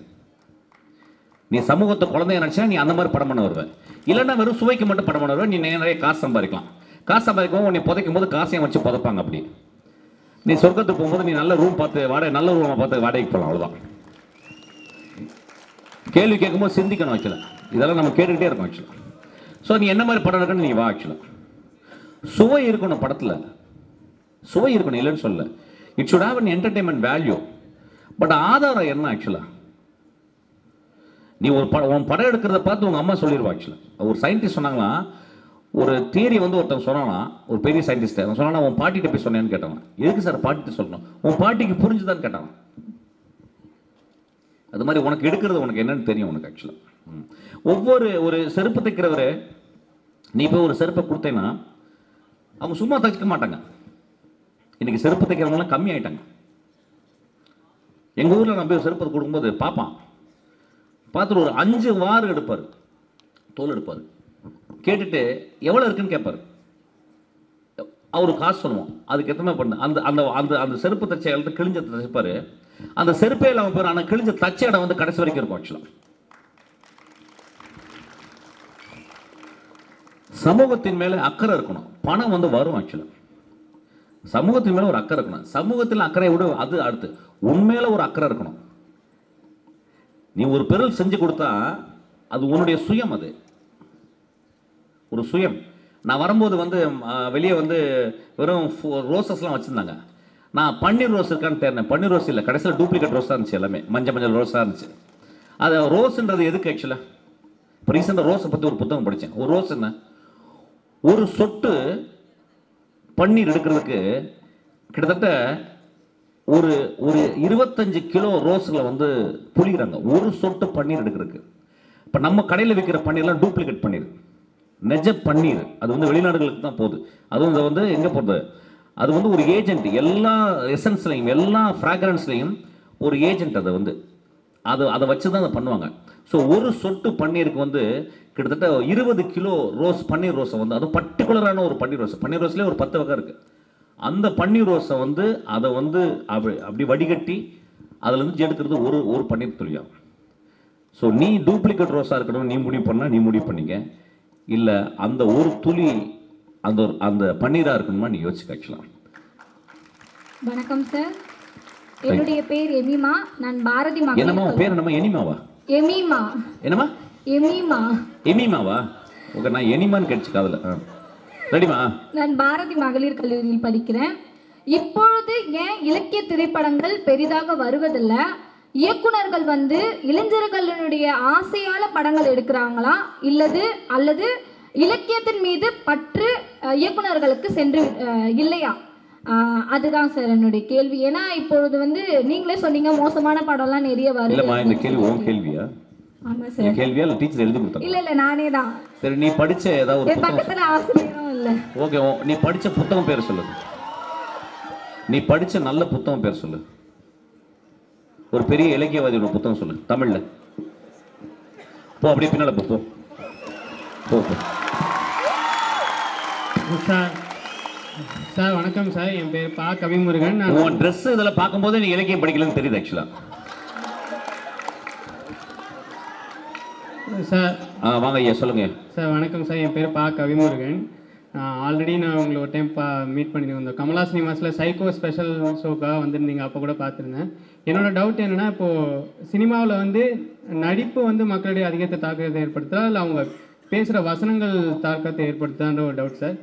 நீ சமூகத்தை குழந்தைய நினச்சா நீ அந்த மாதிரி படம் பண்ண வருவேன். இல்லைன்னா வெறும் சுவைக்கு மட்டும் படம் பண்ண வருவேன். நீ நிறைய காசு சம்பாதிக்கலாம். காசு சம்பாதிக்கும் உன்னை புதைக்கும் போது காசையும் வச்சு புதைப்பாங்க. அப்படி நீ சொர்க்கத்துக்கு போகும்போது நீ நல்ல ரூம் பார்த்து நல்ல ரூமை பார்த்து வாடகைக்கு போகலாம். அவ்வளோதான். கேள்வி கேட்கும்போது சிந்திக்கணும். ஆக்சுவலாக இதெல்லாம் நம்ம கேட்டுக்கிட்டே இருக்கோம். ஆக்சுவலாக ஸோ நீ என்ன மாதிரி படம் இருக்குன்னு நீ வா. ஆக்சுவலாக சுவை இருக்கணும் படத்தில், சுவை இருக்கணும், இல்லைன்னு சொல்ல. It should have an entertainment value. But ஆதாரம் என்ன? ஆக்சுவலாக நீ உன் படம் எடுக்கிறத பார்த்து உங்கள் அம்மா சொல்லிடுவா. ஆக்சுவலாக ஒரு சயின்டிஸ்ட் சொன்னாங்களா, ஒரு தியரி வந்து ஒருத்தன் சொன்னானா, ஒரு பெரிய சயின்டிஸ்ட் அவன் சொன்னானா, உன் பாட்டிகிட்ட போய் சொன்னேன்னு கேட்டாங்க. எதுக்கு சார் பாட்டிகிட்ட சொல்லணும்? உன் பாட்டிக்கு புரிஞ்சுதான்னு கேட்டாங்க. அது மாதிரி உனக்கு எடுக்கிறது உனக்கு என்னன்னு தெரியும் உனக்கு. ஆக்சுவலாக ஒரு செருப்பு தைக்கிறவரு நீ போய் ஒரு செருப்பை கொடுத்தேன்னா அவங்க சும்மா தைக்க மாட்டாங்க. இன்னைக்கு செருப்பு தைக்கிறவங்களாம் கம்மி ஆயிட்டாங்க. எங்கள் ஊரில் நான் போய் செருப்பை கொடுக்கும்போது பார்ப்பான், பார்த்துட்டு ஒரு 5 வாறு எடுப்பார், தோல் எடுப்பார். கேட்டுட்டு எவ்வளோ இருக்குன்னு கேட்பார். அவரு காசு சொல்லுவோம், அதுக்கு எத்தனை பண்ண அந்த அந்த அந்த அந்த செருப்பு தச்ச இடத்துல கிழிஞ்ச தச்சுப்பாரு. அந்த செருப்பே இல்லாமல் போயிடும். ஆனால் கிழிஞ்ச தச்ச இடம் வந்து கடைசி வரைக்கும் இருக்கும். ஆக்சுவலாக சமூகத்தின் மேலே அக்கறை இருக்கணும். பணம் வந்து வரும். ஆக்சுவலாக சமூகத்தின் மேலே ஒரு அக்கறை இருக்கணும். சமூகத்தில் அக்கறை விட அது அடுத்து உண்மையில ஒரு அக்கறை இருக்கணும். நீ ஒரு பொருள் செஞ்சு கொடுத்தா அது உன்னுடைய சுயம், அது ஒரு சுயம். நான் வரும்போது வந்து வெளியே வந்து வெறும் ரோசஸ்லாம் வச்சுருந்தாங்க. நான் பன்னீர் ரோஸ் இருக்கான்னு தேர்னேன். பன்னீர் ரோஸ் இல்லை, கடைசியில் டூப்ளிகேட் ரோஸாக இருந்துச்சு. எல்லாமே மஞ்சள் ரோஸாக இருந்துச்சு. அது ரோஸுன்றது எதுக்கு? ஆக்சுவலாக இப்போ ரீசெண்டாக ரோஸை பற்றி ஒரு புத்தகம் படித்தேன். ஒரு ரோஸ் என்ன, ஒரு சொட்டு பன்னீர் எடுக்கிறதுக்கு கிட்டத்தட்ட ஒரு 25 கிலோ ரோஸில் வந்து புளிகிறாங்க ஒரு சொட்டு பன்னீர் எடுக்கிறதுக்கு. இப்போ நம்ம கடையில் விற்கிற பன்னீர்லாம் டூப்ளிகேட் பன்னீர், நெஜ பன்னீர். அது வந்து வெளிநாடுகளுக்கு தான் போகுது. அதுவும் இது வந்து எங்கே போகுது? அது வந்து ஒரு ஏஜென்ட். எல்லா எசன்ஸ்லையும் எல்லா ஃப்ராக்ரன்ஸ்லையும் ஒரு ஏஜென்ட். அதை வந்து அதை வச்சு தான் அதை பண்ணுவாங்க. ஸோ ஒரு சொட்டு பன்னீருக்கு வந்து கிட்டத்தட்ட 20 கிலோ ரோஸ், பன்னீர் ரோஸை வந்து, அது பர்டிகுலரான ஒரு பன்னீர் ரோஸ். பன்னீர் ரோஸ்லேயே ஒரு 10 வகை இருக்குது. அந்த பன்னீர் ரோஸை வந்து அதை வந்து அப்படி வடிகட்டி அதுலேருந்து எடுக்கிறது ஒரு பன்னீர் துளியாகும். ஸோ நீ டூப்ளிகேட் ரோஸாக இருக்கணும் நீ முடிவு பண்ணால் நீ முடிவு பண்ணிக்க. இல்லை அந்த ஒரு துளி அந்த பன்னீராக இருக்கணுமா நீ யோசிக்க. ஆக்சுவலாக வணக்கம் சார், என்னுடைய பேர் எமிமா. நான் பாரதி மகளிர். என்னம்மா பேர்? என்னம்மா எனிமாவா? எமிமா. என்னம்மா? எமிமா. எமிமாவா? ஓகே, நான் எனிமான்னு கேட்டுச்சு காதுல. ரெடிமா? நான் பாரதி மகளிர் கல்லூரியில் படிக்கிறேன். இப்பொழுது ஏன் இலக்கிய திரைப்படங்கள் பெரிதாக வருவதில்லை? இயக்குனர்கள் வந்து இளைஞர்களுடைய ஆசையால படங்கள் எடுக்கிறாங்களா அல்லது இலக்கியத்தின் மீது பற்று இயக்குனர்களுக்கு சென்று இல்லையா? அதுதான் சார் என்னுடைய கேள்வி. ஏன்னா இப்பொழுது வந்து நீங்களே சொன்னீங்க மோசமான படம்லாம் நிறைய வருது. இல்லம்மா, இந்த கேள்வி உன் கேள்வியா? ஆமா சார். கேள்வியா இல்ல டீச்சர் எழுதி கொடுத்தாங்க? இல்ல நானே தான். சரி, நீ படிச்ச ஏதாவது ஒரு பக்கத்துல ஆசிரியரும் இல்ல. ஓகே, நீ படிச்ச புத்தகம் பேர் சொல்லு. நீ படிச்ச நல்ல புத்தகம் பேர் சொல்லு. ஒரு பெரிய இலக்கியவாதியோட புத்தகம் சொல்லு தமிழ்ல. போ, அப்படியே பின்னால போ. சார் வணக்கம் சார், என் பேர் பா கவிமுருகன். உன் ட்ரெஸ் இதில் பார்க்கும்போது நீ இலக்கியம் படிக்கலன்னு தெரியுது. ஆக்சுவலா சார் வாங்க ஐயா, சொல்லுங்க சார். வணக்கம் சார், என் பேர் பா கவிமுருகன். ஆல்ரெடி நான் உங்களை ஒரு டைம் மீட் பண்ணியிருந்தேன். இந்த கமலா சினிமாஸில் சைக்கோ ஸ்பெஷல் ஷோக்காக வந்திருந்தீங்க, அப்போ கூட பார்த்துருந்தேன். என்னோடய டவுட் என்னென்னா, இப்போது சினிமாவில் வந்து நடிப்பு வந்து மக்களுடைய அதிகத்தை தாக்கத்தை ஏற்படுத்துதா இல்லை அவங்க பேசுகிற வசனங்கள் தாக்கத்தை ஏற்படுத்தான்ற ஒரு டவுட் சார்.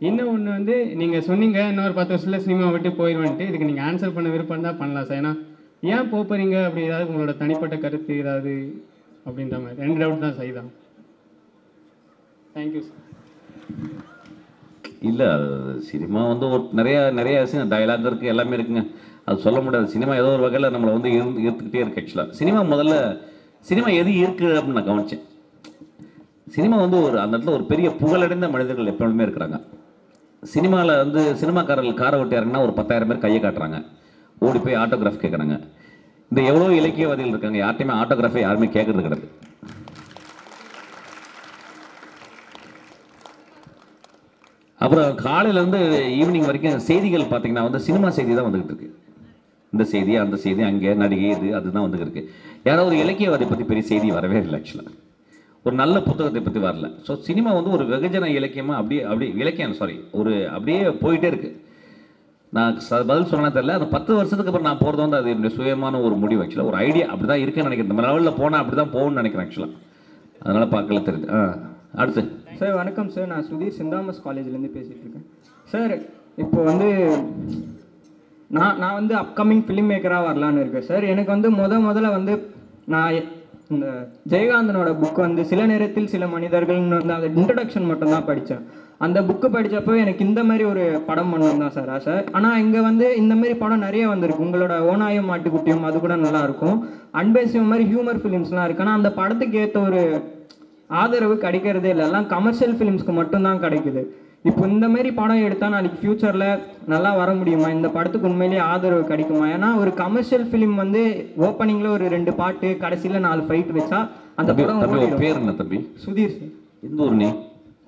இன்னும் ஒன்று வந்து நீங்கள் சொன்னீங்க இன்னொரு 10 வருஷத்தில் சினிமா விட்டு போயிடுவேன்ட்டு. இதுக்கு நீங்கள் ஆன்சர் பண்ண விருப்பம் தான் பண்ணலாம் சார். ஏன்னா ஏன் போகிறீங்க அப்படி ஏதாவது உங்களோட தனிப்பட்ட கருத்து ஏதாவது அப்படின்ற மாதிரி 2 டவுட் தான் சார். தான் தேங்க்யூ சார். இல்லை, சினிமா வந்து ஒரு நிறைய டயலாக் இருக்குது, எல்லாமே இருக்குங்க. அது சொல்ல முடியாது. சினிமா ஏதோ ஒரு வகையில் நம்மளை வந்து ஈர்த்துக்கிட்டே இருக்கு. ஆக்சுவலாக சினிமா எது இருக்குது அப்படின்னு நான் கவனித்தேன். சினிமா வந்து அந்த இடத்துல ஒரு பெரிய புகழடைந்த மனிதர்கள் எப்பொழுதுமே இருக்கிறாங்க. சினிமாவில் வந்து சினிமாக்காரர்கள் காரை ஓட்டி இறங்கினா ஒரு 10,000 பேர் கையை காட்டுறாங்க, ஓடி போய் ஆட்டோகிராஃப் கேட்குறாங்க. இந்த எவ்வளோ இலக்கியவாதிகள் இருக்காங்க, யார்ட்டையுமே ஆட்டோகிராஃபை யாருமே கேட்கறது கிடையாது. அப்புறம் காலையிலேருந்து ஈவினிங் வரைக்கும் செய்திகள் பார்த்தீங்கன்னா வந்து சினிமா செய்தி தான் வந்துகிட்டு இருக்கு. இந்த செய்தி அந்த செய்தி அங்கே நடிகை இது அதுதான் வந்துகிட்டு இருக்கு. யாராவது ஒரு இலக்கியவாதை பற்றி பெரிய செய்தி வரவே இல்லை. ஆக்சுவலாக ஒரு நல்ல புத்தகத்தை பற்றி வரல. ஸோ சினிமா வந்து ஒரு வெகுஜன இலக்கியமாக அப்படியே இலக்கியம் ஒரு அப்படியே போயிட்டே இருக்கு. நான் பதில் சொன்னா தெரியல. அந்த 10 வருஷத்துக்கு அப்புறம் நான் போகிறது வந்து அது என்னுடைய சுயமான ஒரு முடிவு. ஆக்சுவலாக ஒரு ஐடியா அப்படி தான் இருக்குன்னு நினைக்கிறேன். இந்த லெவலில் போனால் அப்படி தான் போகணும்னு நினைக்கிறேன் ஆக்சுவலாக. அதனால் பார்க்கல தெரியுது. அடுத்து சார் வணக்கம் சார், நான் சுதீர் சென்ட் தாமஸ் காலேஜ்லேருந்து பேசிகிட்டு இருக்கேன் சார். இப்போ வந்து நான் வந்து அப்கமிங் ஃபிலிம் மேக்கராக வரலான்னு இருக்கேன் சார். எனக்கு வந்து முதல்ல வந்து நான் இந்த ஜெயகாந்தனோட புக் வந்து சில நேரத்தில் சில மனிதர்கள்னு வந்து அந்த இன்ட்ரடக்ஷன் மட்டும்தான் படித்தேன். அந்த புக்கு படித்தப்போ எனக்கு இந்த மாதிரி ஒரு படம் பண்ணணும் தான் சார் ஆசை. ஆனால் இங்கே வந்து இந்த மாதிரி படம் நிறைய வந்திருக்கு. உங்களோட ஓனாயம் மாட்டுக்குட்டியும் அது கூட நல்லாயிருக்கும். அன்பேசியம் மாதிரி ஹியூமர் ஃபிலிம்ஸ்லாம் இருக்கு. ஆனால் அந்த படத்துக்கு ஏற்ற ஒரு ஆதரவு கிடைக்கிறதே இல்லை. எல்லாம் கமர்ஷியல் ஃபிலிம்ஸ்க்கு மட்டும்தான் கிடைக்குது. இப்போ இந்த மாதிரி படம் எடுத்தால் நாளைக்கு ஃப்யூச்சரில் நல்லா வர முடியுமா? இந்த படத்துக்கு உண்மையிலேயே ஆதரவு கிடைக்குமா? ஏன்னா ஒரு கமர்ஷியல் ஃபிலிம் வந்து ஓப்பனிங்கில் ஒரு 2 பாட்டு கடைசியில் 4 ஃபைட் வச்சா அந்த படம். பேர் என்ன தம்பி? சுதீர் சார். எந்த ஊர் நீ?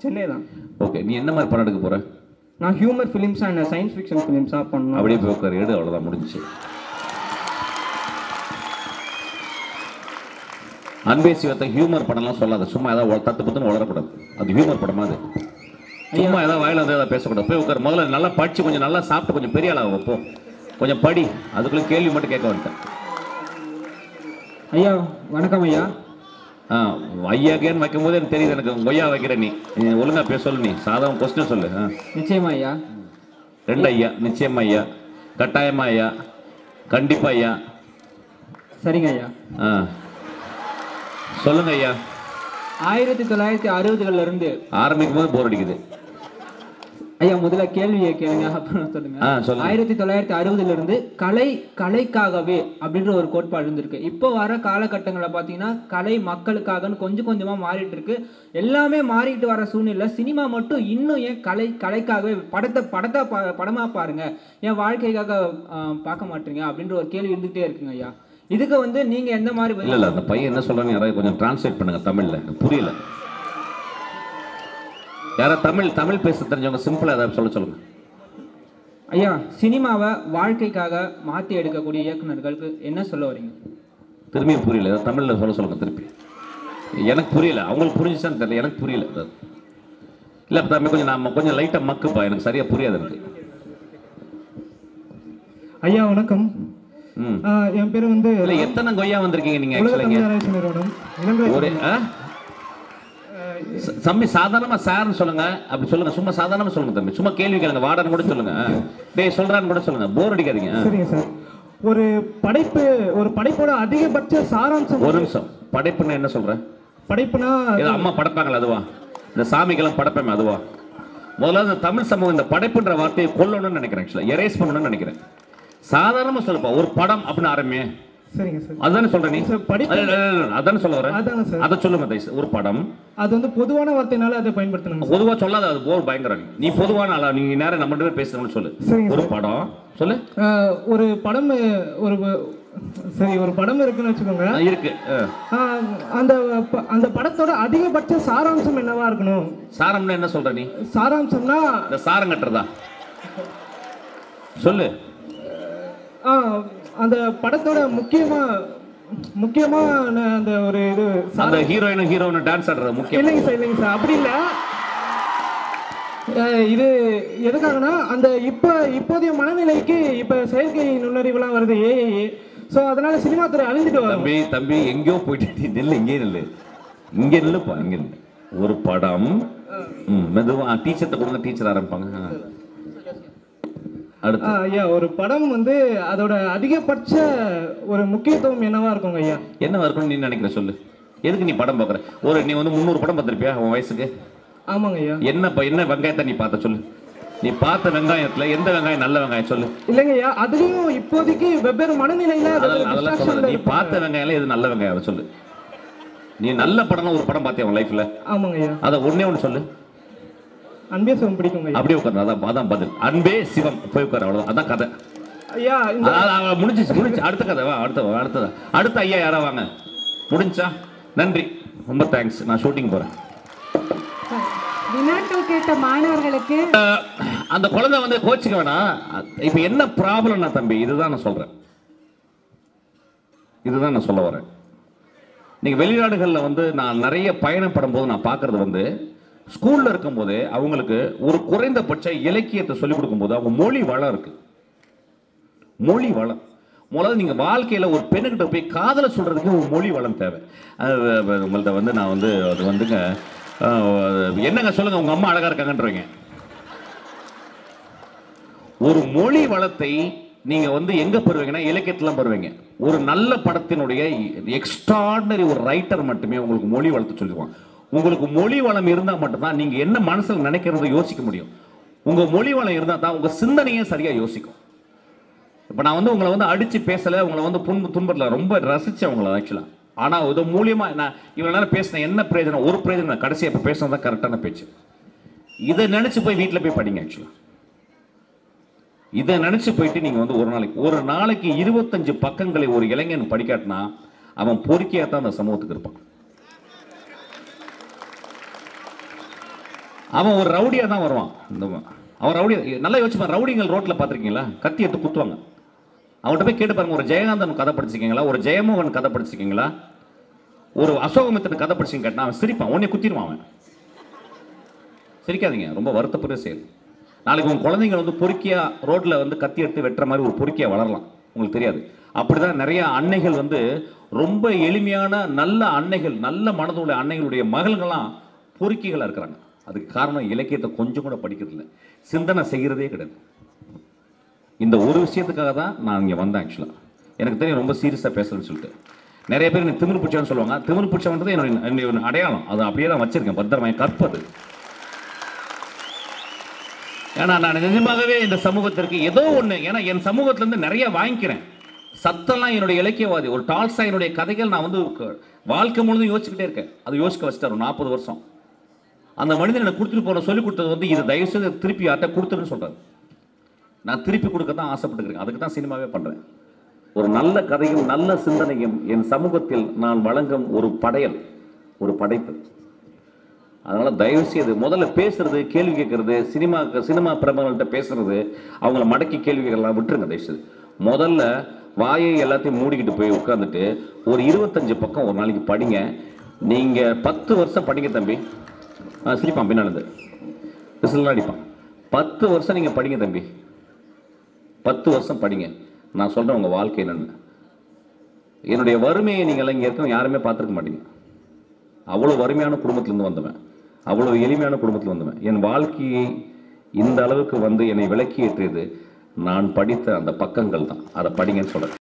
சென்னை தான். ஓகே, நீ என்ன மாதிரி படம் எடுக்க போகிற? நான் humour films and science fiction ஃபிலிம்ஸாக பண்ணணும். அப்படியே போய் உட்கார், எடு, அவ்வளோதான் முடிஞ்சிச்சு. அன்பேசியத்தை ஹியூமர் படம்லாம் சொல்லாத. சும்மா ஏதாவது தத்து பத்துன்னு வளரக்கூடாது. அது ஹியூமர் படமா? அது சும்மா ஏதாவது வாயில வந்து ஏதாவது பேசக்கூடாது. போய் உட்கார். முதல்ல நல்லா படிச்சு கொஞ்சம் நல்லா சாப்பிட்டு கொஞ்சம் பெரிய ஆளாக வைப்போ. கொஞ்சம் படி. அதுக்குள்ளே கேள்வி மட்டும் கேட்க வந்துட்டேன். ஐயா வணக்கம் ஐயா. ஐயாக்கேன்னு வைக்கும் போது எனக்கு தெரியுது எனக்கு கொய்யா வைக்கிற. நீ ஒழுங்கா பேச சொல்லு. நீ சாதாரண கொஸ்டின் சொல்லு. நிச்சயமா ஐயா. 2 ஐயா. நிச்சயமா ஐயா. கட்டாயமா ஐயா. கண்டிப்பா ஐயா. சரிங்க ஐயா. சொல்லுங்க ஐயா. 1960களில் இருந்து ஆரம்பிக்கும் போது போர் அடிக்குது ஐயா. முதல்ல கேள்வியை கேளுங்க, அப்புறம் சொல்லுங்க. 1960ல இருந்து கலைக்காகவே அப்படின்ற ஒரு கோட்பாடு இருந்திருக்கு. இப்போ வர காலகட்டங்களை பார்த்தீங்கன்னா கலை மக்களுக்காகன்னு கொஞ்சம் கொஞ்சமாக மாறிட்டு இருக்கு. எல்லாமே மாறிட்டு வர சூழ்நிலை சினிமா மட்டும் இன்னும் ஏன் கலைக்காகவே படமா பாருங்க, என் வாழ்க்கைக்காக பார்க்க மாட்டீங்க அப்படின்ற ஒரு கேள்வி இருந்துகிட்டே இருக்குங்க ஐயா. இதுக்கு வந்து நீங்க எந்த மாதிரி? இல்ல அந்த பையன் என்ன சொல்றாங்க யாராவது கொஞ்சம் டிரான்ஸ்லேட் பண்ணுங்க தமிழ்ல. புரியல. யாராவது தமிழ் பேச தெரிஞ்சவங்க சிம்பிளா ஏதாவது சொல்லுங்க ஐயா. சினிமாவை வாழ்க்கைக்காக மாத்தி எடுக்கக்கூடிய இயக்குநர்களுக்கு என்ன சொல்ல வரீங்க? திரும்பியும் புரியல. தமிழ்ல சொல்லுங்க திருப்பி. எனக்கு புரியல. அவங்களுக்கு புரிஞ்சுச்சான்னு தெரியல. எனக்கு புரியல. இல்ல தம்பி கொஞ்சம் நாம கொஞ்சம் லைட்டா மக்குப்பா. எனக்கு சரியா புரியாது எனக்கு. ஐயா வணக்கம். என் பேர் வந்து எத்தனை கொய்யா வந்திருக்கீங்க நீங்க? தம்பி சாதாரணமா சார்னு சொல்லுங்க. அப்படி சொல்லுங்க. சும்மா சாதாரணமா சொல்லுங்க தம்பி. சும்மா கேள்வி கேளுங்க. வார்டன் கூட சொல்லுங்க. டேய் சொல்றான்னு கூட சொல்லுங்க. போர் அடிக்காதீங்க. சரிங்க சார். ஒரு படைப்போட அதிகபட்ச சாராம்சம். ஒரு நிமிஷம். படைப்புன்னா என்ன சொல்ற? படைப்புனா அம்மா படைப்பாங்களா அதுவா? இந்த சாமிக்கெல்லாம் படைப்பேன் அதுவா? முதல்ல தமிழ் சமூகம் இந்த படைப்புன்ற வார்த்தையை கொல்லணும்னு நினைக்கிறேன். ஆக்சுவலா எரேஸ் பண்ணணும்னு நினைக்கிறேன். சாதாரணமா சொல்லுப்பா. ஒரு படம் அப்படின்னு ஆரம்பியே. சரிங்க சார். அதானே சொல்ற நீ? அதானே சொல்ல வர? அதை சொல்லுங்க தயவு. ஒரு படம் அது வந்து பொதுவான வார்த்தைனால அதை பயன்படுத்தணும். பொதுவா சொல்லாத. அது போர் பயங்கரம். நீ பொதுவான ஆளா? நீ நேரம் நம்ம 2 பேர் பேசுறோம்னு சொல்லு. ஒரு படம் சொல்லு. ஒரு படம் ஒரு படம் இருக்குன்னு வச்சுக்கோங்க. இருக்கு. அந்த படத்தோட அதிகபட்ச சாராம்சம் என்னவா இருக்கணும்? சாரம்னா என்ன சொல்ற நீ? சாராம்சம்னா இந்த சாரம் கட்டுறதா? சொல்லு. அந்த படத்தோட முக்கியமா அந்த ஒரு இது அந்த ஹீரோயின் டான்ஸ் ஆடுறது முக்கியம். இல்லைங்க சார் அப்படி இல்ல. இது எதுக்காகனா அந்த இப்போதைய மனநிலைக்கு இப்ப செயற்கை நுண்ணறிவுலாம் வருது, ஏஐ. ஸோ அதனால சினிமா துறை அழிஞ்சிட்டு வரும். தம்பி எங்கேயோ போயிட்டு நெல் இங்கே நில்லுப்பா. இங்கே ஒரு படம் மெதுவா டீச்சர்கிட்ட கொடுங்க. டீச்சர் ஆரம்பிப்பாங்க. ஐயா ஒரு படம் வந்து அதோட அதிகபட்ச ஒரு முக்கியத்துவம் என்னவா இருக்கும் ஐயா? என்னவா இருக்கும் நீ நினைக்கிற? சொல்லு. எதுக்கு நீ படம் பார்க்குற? நீ வந்து 300 படம் பார்த்திருப்பியா உன் வயசுக்கு? ஆமாங்க ஐயா. என்ன வெங்காயத்தை நீ பார்த்த சொல்லு. நீ பார்த்த வெங்காயத்துல எந்த வெங்காயம் நல்ல வெங்காயம் சொல்லு. இல்லைங்க ஐயா, அதுலயும் இப்போதைக்கு வெவ்வேறு மனநிலையில அதெல்லாம் சொல்ல. நீ பார்த்த வெங்காயம் எது நல்ல வெங்காயம் சொல்லு. நீ நல்ல படம் ஒரு படம் பார்த்தியா உன் லைஃப்ல? ஆமாங்க ஐயா. அதை ஒண்ணே சொல்லு. அன்பே சிவம் பிடிக்குங்க ஐயா. அப்படியே உட்காரு. அதான் பதில். அன்பே சிவம் போய் உட்காரு. அவ்வளவுதான். அதான் கதை. ஐயா முடிஞ்சிச்சு. அடுத்த கதை வா. அடுத்த ஐயா யாரா வாங்க. முடிஞ்சா? நன்றி, ரொம்ப தேங்க்ஸ். நான் ஷூட்டிங் போறேன். வினாக்கள் கேட்ட மாணவர்களுக்கு அந்த குழந்தை வந்து கோச்சிக்க வேணாம். இப்ப என்ன ப்ராப்ளம்னா தம்பி, இதுதான் நான் சொல்றேன். இதுதான் நான் சொல்ல வரேன். நீங்க வெளிநாடுகளில் வந்து நான் நிறைய பயணப்படும் போது நான் பார்க்கறது வந்து ஸ்கூல்ல இருக்கும் போது அவங்களுக்கு ஒரு குறைந்தபட்ச இலக்கியத்தை சொல்லிக் கொடுக்கும் போது அவங்க மொழி வளம் இருக்கு. மொழி வளம் முதல்ல நீங்க வாழ்க்கையில ஒரு பெண்ணுகிட்ட போய் காதலை சொல்றதுக்கு ஒரு மொழி வளம் தேவை. உங்கள்கிட்ட வந்து நான் வந்து அது வந்துங்க என்னங்க சொல்லுங்க, உங்க அம்மா அழகா இருக்காங்கன்றீங்க. ஒரு மொழி வளத்தை நீங்க வந்து எங்க பெறுவீங்கன்னா இலக்கியத்துல பெறுவீங்க. ஒரு நல்ல படத்தினுடைய எக்ஸ்ட்ராடினரி ஒரு ரைட்டர் மட்டுமே உங்களுக்கு மொழி வளத்தை சொல்லுவாங்க. உங்களுக்கு மொழி வளம் இருந்தா மட்டும்தான் நீங்க என்ன மனசுல நினைக்கிறத யோசிக்க முடியும். உங்க மொழி வளம் இருந்தா தான் உங்க சிந்தனையே சரியா யோசிக்கும். இப்ப நான் வந்து உங்களை வந்து அடிச்சு பேசல, உங்களை வந்து துன்பத்துல ரொம்ப ரசிச்சேன் உங்களை ஆக்சுவலா. ஆனா இது மூலியமா நான் இவ்வளவு நேரம் பேசினேன், என்ன பிரயோஜனம்? ஒரு பிரயோஜனம். கடைசி அப்ப பேசினதான் கரெக்டான பேச்சு. இதை நினைச்சு போய் வீட்டுல போய் படிங்க. ஆக்சுவலா இதை நினைச்சு போயிட்டு நீங்க வந்து ஒரு நாளைக்கு 25 பக்கங்களை ஒரு இளைஞன் படிக்காட்டினா அவன் பொறுக்கியாத்தான் அந்த சமூகத்துக்கு இருப்பான். அவன் ஒரு ரவுடியா தான் வருவான். அவன் ரவுடி நல்லா யோசிப்பான். ரவுடிங்கள் ரோட்ல பாத்திருக்கீங்களா? கத்தி எடுத்து குத்துவாங்க. அவன்கிட்ட போய் கேட்டு பாருங்க, ஒரு ஜெயகாந்தன் கதை படிச்சிருக்கீங்களா? ஒரு ஜெயமோகன் கதை படிச்சிருக்கீங்களா? ஒரு அசோகமித்திரன் கதை படிச்சு கேட்டா அவன் சிரிப்பான், உடனே குத்திடுவான் அவன். சிரிக்காதீங்க, ரொம்ப வருத்தப்படுற செயல். நாளைக்கு உங்க குழந்தைங்க வந்து பொறுக்கியா ரோட்ல வந்து கத்தி எடுத்து வெட்டுற மாதிரி ஒரு பொறுக்கியா வளரலாம், உங்களுக்கு தெரியாது. அப்படிதான் நிறைய அன்னைகள் வந்து ரொம்ப எளிமையான நல்ல அன்னைகள், நல்ல மனதுள்ள அன்னைகளுடைய மகள்கள்லாம் பொறுக்கிகளா இருக்கிறாங்க. அதுக்கு காரணம் இலக்கியத்தை கொஞ்சம் கூட படிக்கிறது இல்லை, சிந்தனை செய்கிறதே கிடையாது. இந்த ஒரு விஷயத்துக்காக தான் நான் இங்கே வந்தேன். ஆக்சுவலாக எனக்கு தெரியும் ரொம்ப சீரியஸாக பேசலன்னு சொல்லிட்டு நிறைய பேர் எனக்கு திமிரு பிடிச்சவன்னு சொல்லுவாங்க. திமிரு பிடிச்சவன்றது என்னுடைய அடையாளம். அது அப்படியே தான் வச்சிருக்கேன் பத்திரமா, கற்பது. ஏன்னா நான் நிஜமாகவே இந்த சமூகத்திற்கு ஏதோ ஒன்று, ஏன்னா என் சமூகத்திலேருந்து நிறைய வாங்கிக்கிறேன். சத்தெல்லாம் என்னுடைய இலக்கியவாதி. ஒரு டால்ஸ்டாயினுடைய கதைகள் நான் வந்து வாழ்க்கை முழுதும் யோசிச்சுக்கிட்டே இருக்கேன். அது யோசிக்க வச்சுட்டாரு 40 வருஷம். அந்த மனிதன் எனக்கு கொடுத்துட்டு போன சொல்லி கொடுத்தது வந்து இதை தயவு செய்து திருப்பி யார்ட்ட கொடுத்துருன்னு சொல்றாரு. நான் திருப்பி கொடுக்க தான் ஆசைப்பட்டுக்கிறேன். அதுக்கு தான் சினிமாவே பண்றேன். ஒரு நல்ல கதையும் நல்ல சிந்தனையும் என் சமூகத்தில் நான் வழங்கும் ஒரு படையல், ஒரு படைப்பு. அதனால தயவு செய்து முதல்ல பேசுறது, கேள்வி கேட்கறது, சினிமா பிரபலங்கள்கிட்ட பேசுறது, அவங்கள மடக்கி கேள்வி கேட்கலாம் விட்டுருங்க தயவு செய்து. முதல்ல வாயை எல்லாத்தையும் மூடிக்கிட்டு போய் உட்காந்துட்டு ஒரு 25 பக்கம் ஒரு நாளைக்கு படிங்க. நீங்க 10 வருஷம் படிங்க தம்பி. சிரிப்பான் பின்னாடி விசிலாம் அடிப்பான். 10 வருஷம் நீங்க படிங்க தம்பி, 10 வருஷம் படிங்க. நான் சொல்றேன் உங்க வாழ்க்கை என்னன்னு. என்னுடைய வறுமையை நீங்கள் இங்க இருக்க யாருமே பார்த்துருக்க மாட்டீங்க. அவ்வளவு வறுமையான குடும்பத்திலிருந்து வந்தவன், அவ்வளவு எளிமையான குடும்பத்தில் வந்தவன். என் வாழ்க்கையை இந்த அளவுக்கு வந்து என்னை விளக்கி ஏற்றியது நான் படித்த அந்த பக்கங்கள் தான். அதை படிங்கன்னு சொல்றேன்.